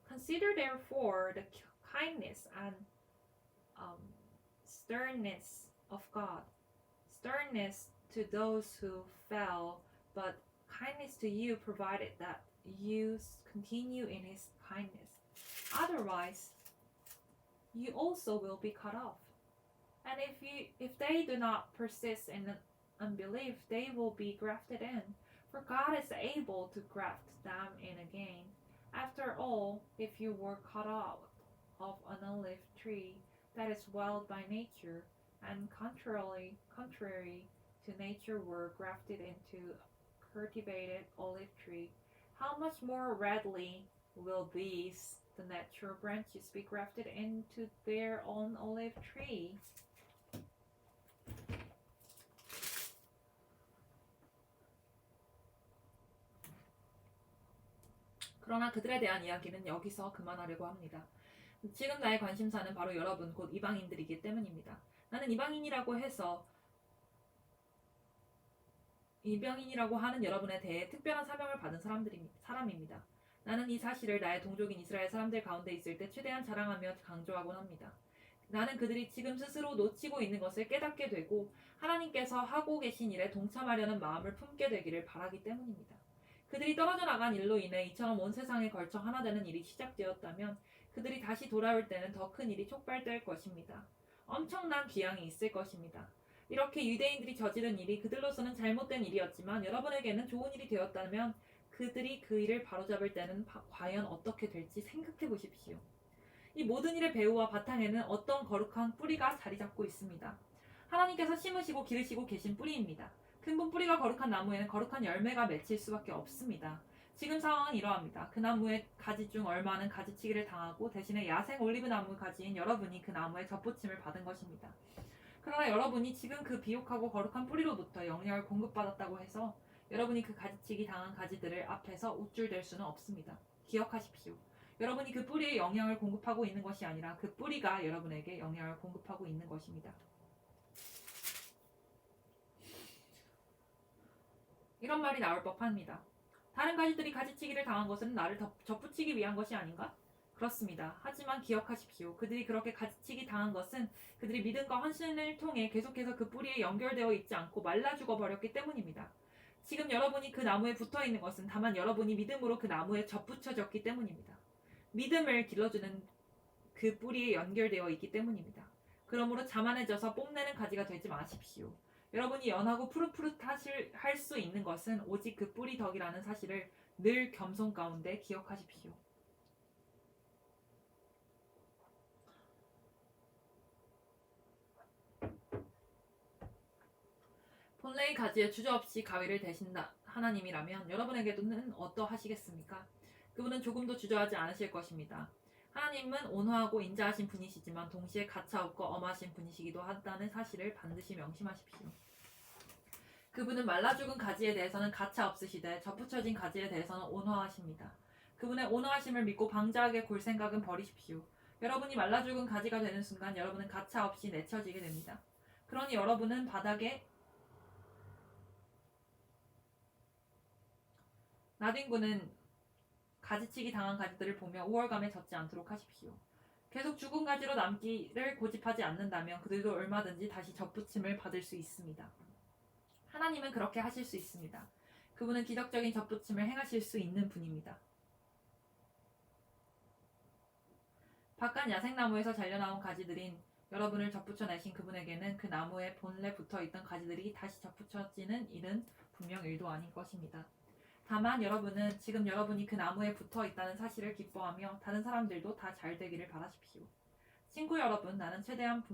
Consider therefore the kindness and sternness of God. Sternness to those who fell, but kindness to you, provided that you continue in his kindness. Otherwise, you also will be cut off. And if they do not persist in unbelief, they will be grafted in. For God is able to graft them in again. After all, if you were cut out of an olive tree that is wild by nature, and contrary to nature were grafted into cultivated olive tree, how much more readily will these, the natural branches, be grafted into their own olive tree? 그러나 그들에 대한 이야기는 여기서 그만하려고 합니다. 지금 나의 관심사는 바로 여러분, 곧 이방인들이기 때문입니다. 나는 이방인이라고 하는 여러분에 대해 특별한 사명을 받은 사람입니다. 나는 이 사실을 나의 동족인 이스라엘 사람들 가운데 있을 때 최대한 자랑하며 강조하곤 합니다. 나는 그들이 지금 스스로 놓치고 있는 것을 깨닫게 되고 하나님께서 하고 계신 일에 동참하려는 마음을 품게 되기를 바라기 때문입니다. 그들이 떨어져 나간 일로 인해 이처럼 온 세상에 걸쳐 하나 되는 일이 시작되었다면 그들이 다시 돌아올 때는 더 큰 일이 촉발될 것입니다. 엄청난 귀향이 있을 것입니다. 이렇게 유대인들이 저지른 일이 그들로서는 잘못된 일이었지만 여러분에게는 좋은 일이 되었다면 그들이 그 일을 바로잡을 때는 과연 어떻게 될지 생각해 보십시오. 이 모든 일의 배후와 바탕에는 어떤 거룩한 뿌리가 자리 잡고 있습니다. 하나님께서 심으시고 기르시고 계신 뿌리입니다. 큰분 뿌리가 거룩한 나무에는 거룩한 열매가 맺힐 수밖에 없습니다. 지금 상황은 이러합니다. 그 나무의 가지 중 얼마는 가지치기를 당하고 대신에 야생 올리브 나무 가지인 여러분이 그 나무의 젖보침을 받은 것입니다. 그러나 여러분이 지금 그 비옥하고 거룩한 뿌리로부터 영향을 공급받았다고 해서 여러분이 그 가지치기 당한 가지들을 앞에서 우쭐댈 수는 없습니다. 기억하십시오. 여러분이 그 뿌리에 영향을 공급하고 있는 것이 아니라 그 뿌리가 여러분에게 영향을 공급하고 있는 것입니다. 이런 말이 나올 법합니다. 다른 가지들이 가지치기를 당한 것은 나를 접붙이기 위한 것이 아닌가? 그렇습니다. 하지만 기억하십시오. 그들이 그렇게 가지치기 당한 것은 그들이 믿음과 헌신을 통해 계속해서 그 뿌리에 연결되어 있지 않고 말라 죽어버렸기 때문입니다. 지금 여러분이 그 나무에 붙어 있는 것은 다만 여러분이 믿음으로 그 나무에 접붙여졌기 때문입니다. 믿음을 길러주는 그 뿌리에 연결되어 있기 때문입니다. 그러므로 자만해져서 뽐내는 가지가 되지 마십시오. 여러분이 연하고 푸릇푸릇할 수 있는 것은 오직 그 뿌리 덕이라는 사실을 늘 겸손 가운데 기억하십시오. 본래의 가지에 주저없이 가위를 대신다 하나님이라면 여러분에게는 어떠하시겠습니까? 그분은 조금도 주저하지 않으실 것입니다. 하나님은 온화하고 인자하신 분이시지만 동시에 가차없고 엄하신 분이시기도 한다는 사실을 반드시 명심하십시오. 그분은 말라 죽은 가지에 대해서는 가차 없으시되 접붙여진 가지에 대해서는 온화하십니다. 그분의 온화하심을 믿고 방자하게 굴 생각은 버리십시오. 여러분이 말라 죽은 가지가 되는 순간 여러분은 가차 없이 내쳐지게 됩니다. 그러니 여러분은 바닥에 나뒹구는 가지치기 당한 가지들을 보며 우월감에 젖지 않도록 하십시오. 계속 죽은 가지로 남기를 고집하지 않는다면 그들도 얼마든지 다시 접붙임을 받을 수 있습니다. 하나님은 그렇게 하실 수 있습니다. 그분은 기적적인 접붙임을 행하실 수 있는 분입니다. 바깥 야생나무에서 잘려나온 가지들인 여러분을 접붙여내신 그분에게는 그 나무에 본래 붙어있던 가지들이 다시 접붙여지는 일은 분명 일도 아닌 것입니다. 다만 여러분은 지금 여러분이 그 나무에 붙어있다는 사실을 기뻐하며 다른 사람들도 다 잘되기를 바라십시오. 친구 여러분, 나는 최대한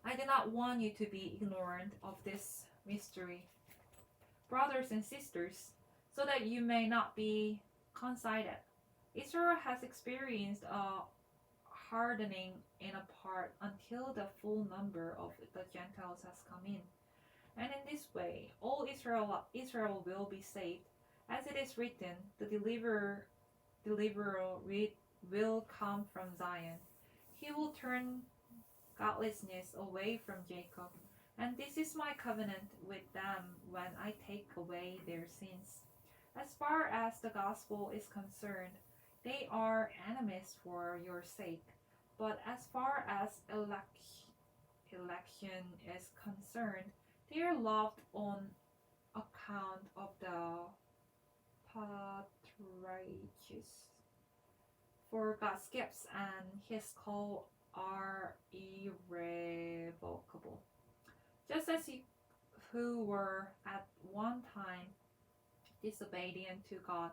I do not want you to be ignorant of this mystery, brothers and sisters, so that you may not be conceited. Israel has experienced a hardening in a part until the full number of the Gentiles has come in. And in this way, all Israel will be saved. As it is written, the deliverer will come from Zion. He will turn godlessness away from Jacob. And this is my covenant with them when I take away their sins. As far as the gospel is concerned, they are enemies for your sake. But as far as election is concerned, they are loved on account of the patriarchs. For God's gifts and his call are irrevocable. Just as you who were at one time disobedient to God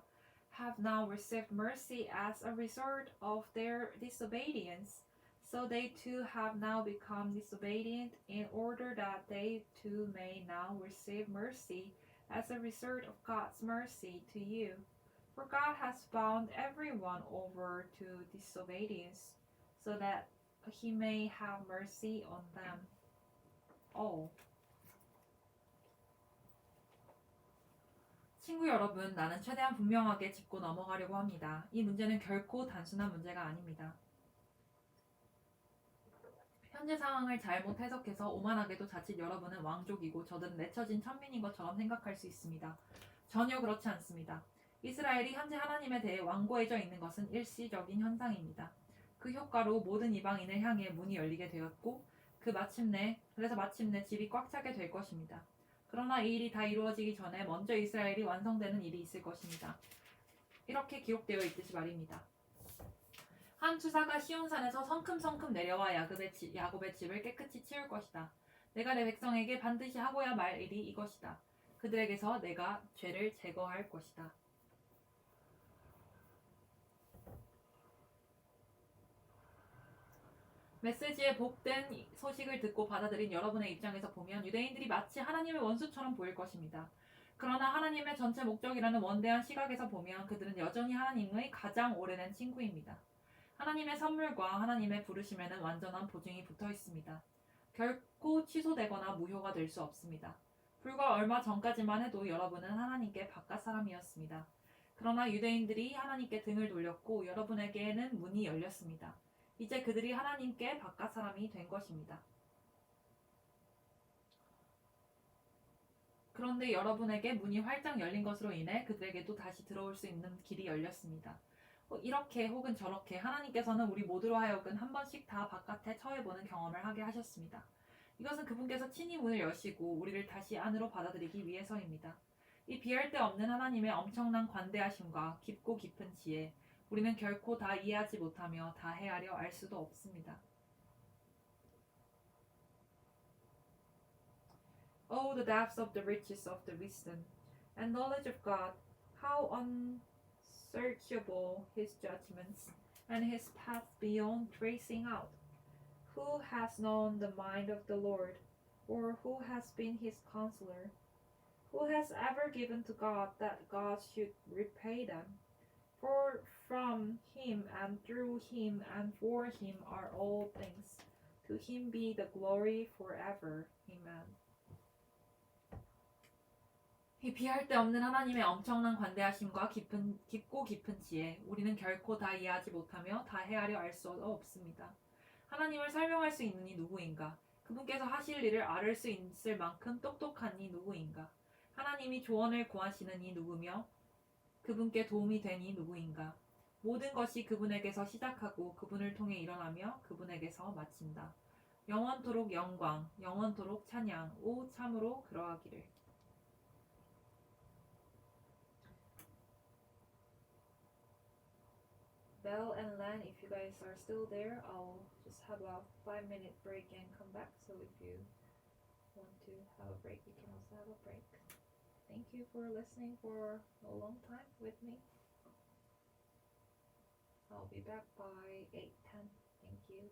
have now received mercy as a result of their disobedience, so they too have now become disobedient in order that they too may now receive mercy as a result of God's mercy to you. For God has bound everyone over to disobedience, so that he may have mercy on them all. 친구 여러분, 나는 최대한 분명하게 짚고 넘어가려고 합니다. 이 문제는 결코 단순한 문제가 아닙니다. 현재 상황을 잘못 해석해서 오만하게도 자칫 여러분은 왕족이고 저들은 내쳐진 천민인 것처럼 생각할 수 있습니다. 전혀 그렇지 않습니다. 이스라엘이 현재 하나님에 대해 완고해져 있는 것은 일시적인 현상입니다. 그 효과로 모든 이방인을 향해 문이 열리게 되었고 그래서 마침내 집이 꽉 차게 될 것입니다. 그러나 이 일이 다 이루어지기 전에 먼저 이스라엘이 완성되는 일이 있을 것입니다. 이렇게 기록되어 있듯이 말입니다. 한 투사가 시온산에서 성큼성큼 내려와 야곱의 집을 깨끗이 치울 것이다. 내가 내 백성에게 반드시 하고야 말 일이 이것이다. 그들에게서 내가 죄를 제거할 것이다. 메시지의 복된 소식을 듣고 받아들인 여러분의 입장에서 보면 유대인들이 마치 하나님의 원수처럼 보일 것입니다. 그러나 하나님의 전체 목적이라는 원대한 시각에서 보면 그들은 여전히 하나님의 가장 오래된 친구입니다. 하나님의 선물과 하나님의 부르심에는 완전한 보증이 붙어 있습니다. 결코 취소되거나 무효가 될 수 없습니다. 불과 얼마 전까지만 해도 여러분은 하나님께 바깥 사람이었습니다. 그러나 유대인들이 하나님께 등을 돌렸고 여러분에게는 문이 열렸습니다. 이제 그들이 하나님께 바깥 사람이 된 것입니다. 그런데 여러분에게 문이 활짝 열린 것으로 인해 그들에게도 다시 들어올 수 있는 길이 열렸습니다. 이렇게 혹은 저렇게 하나님께서는 우리 모두로 하여금 한 번씩 다 바깥에 처해보는 경험을 하게 하셨습니다. 이것은 그분께서 친히 문을 여시고 우리를 다시 안으로 받아들이기 위해서입니다. 이 비할 데 없는 하나님의 엄청난 관대하심과 깊고 깊은 지혜, 우리는 결코 다 이해하지 못하며 다 헤아려 알 수도 없습니다. Oh, the depths of the riches of the wisdom and knowledge of God, how unsearchable his judgments and his path beyond tracing out. Who has known the mind of the Lord, or who has been his counselor? Who has ever given to God that God should repay them? For from him and through him and for him are all things. To him be the glory forever. Amen. 이 비할 데 없는 하나님의 엄청난 관대하심과 깊고 깊은 지혜, 우리는 결코 다 이해하지 못하며 다 헤아려 알 수 없습니다. 하나님을 설명할 수 있는 이 누구인가? 그분께서 하실 일을 알을 수 있을 만큼 똑똑한 이 누구인가? 하나님이 조언을 구하시는 이 누구며 그분께 도움이 된 이 누구인가? 모든 것이 그분에게서 시작하고 그분을 통해 일어나며 그분에게서 마친다. 영원토록 영광, 영원토록 찬양, 오 참으로 그러하기를. Belle and Lan, if you guys are still there, I'll just have a 5-minute break and come back. So if you want to have a break, you can also have a break. Thank you for listening for a long time with me. I'll be back by 8:10. Thank you.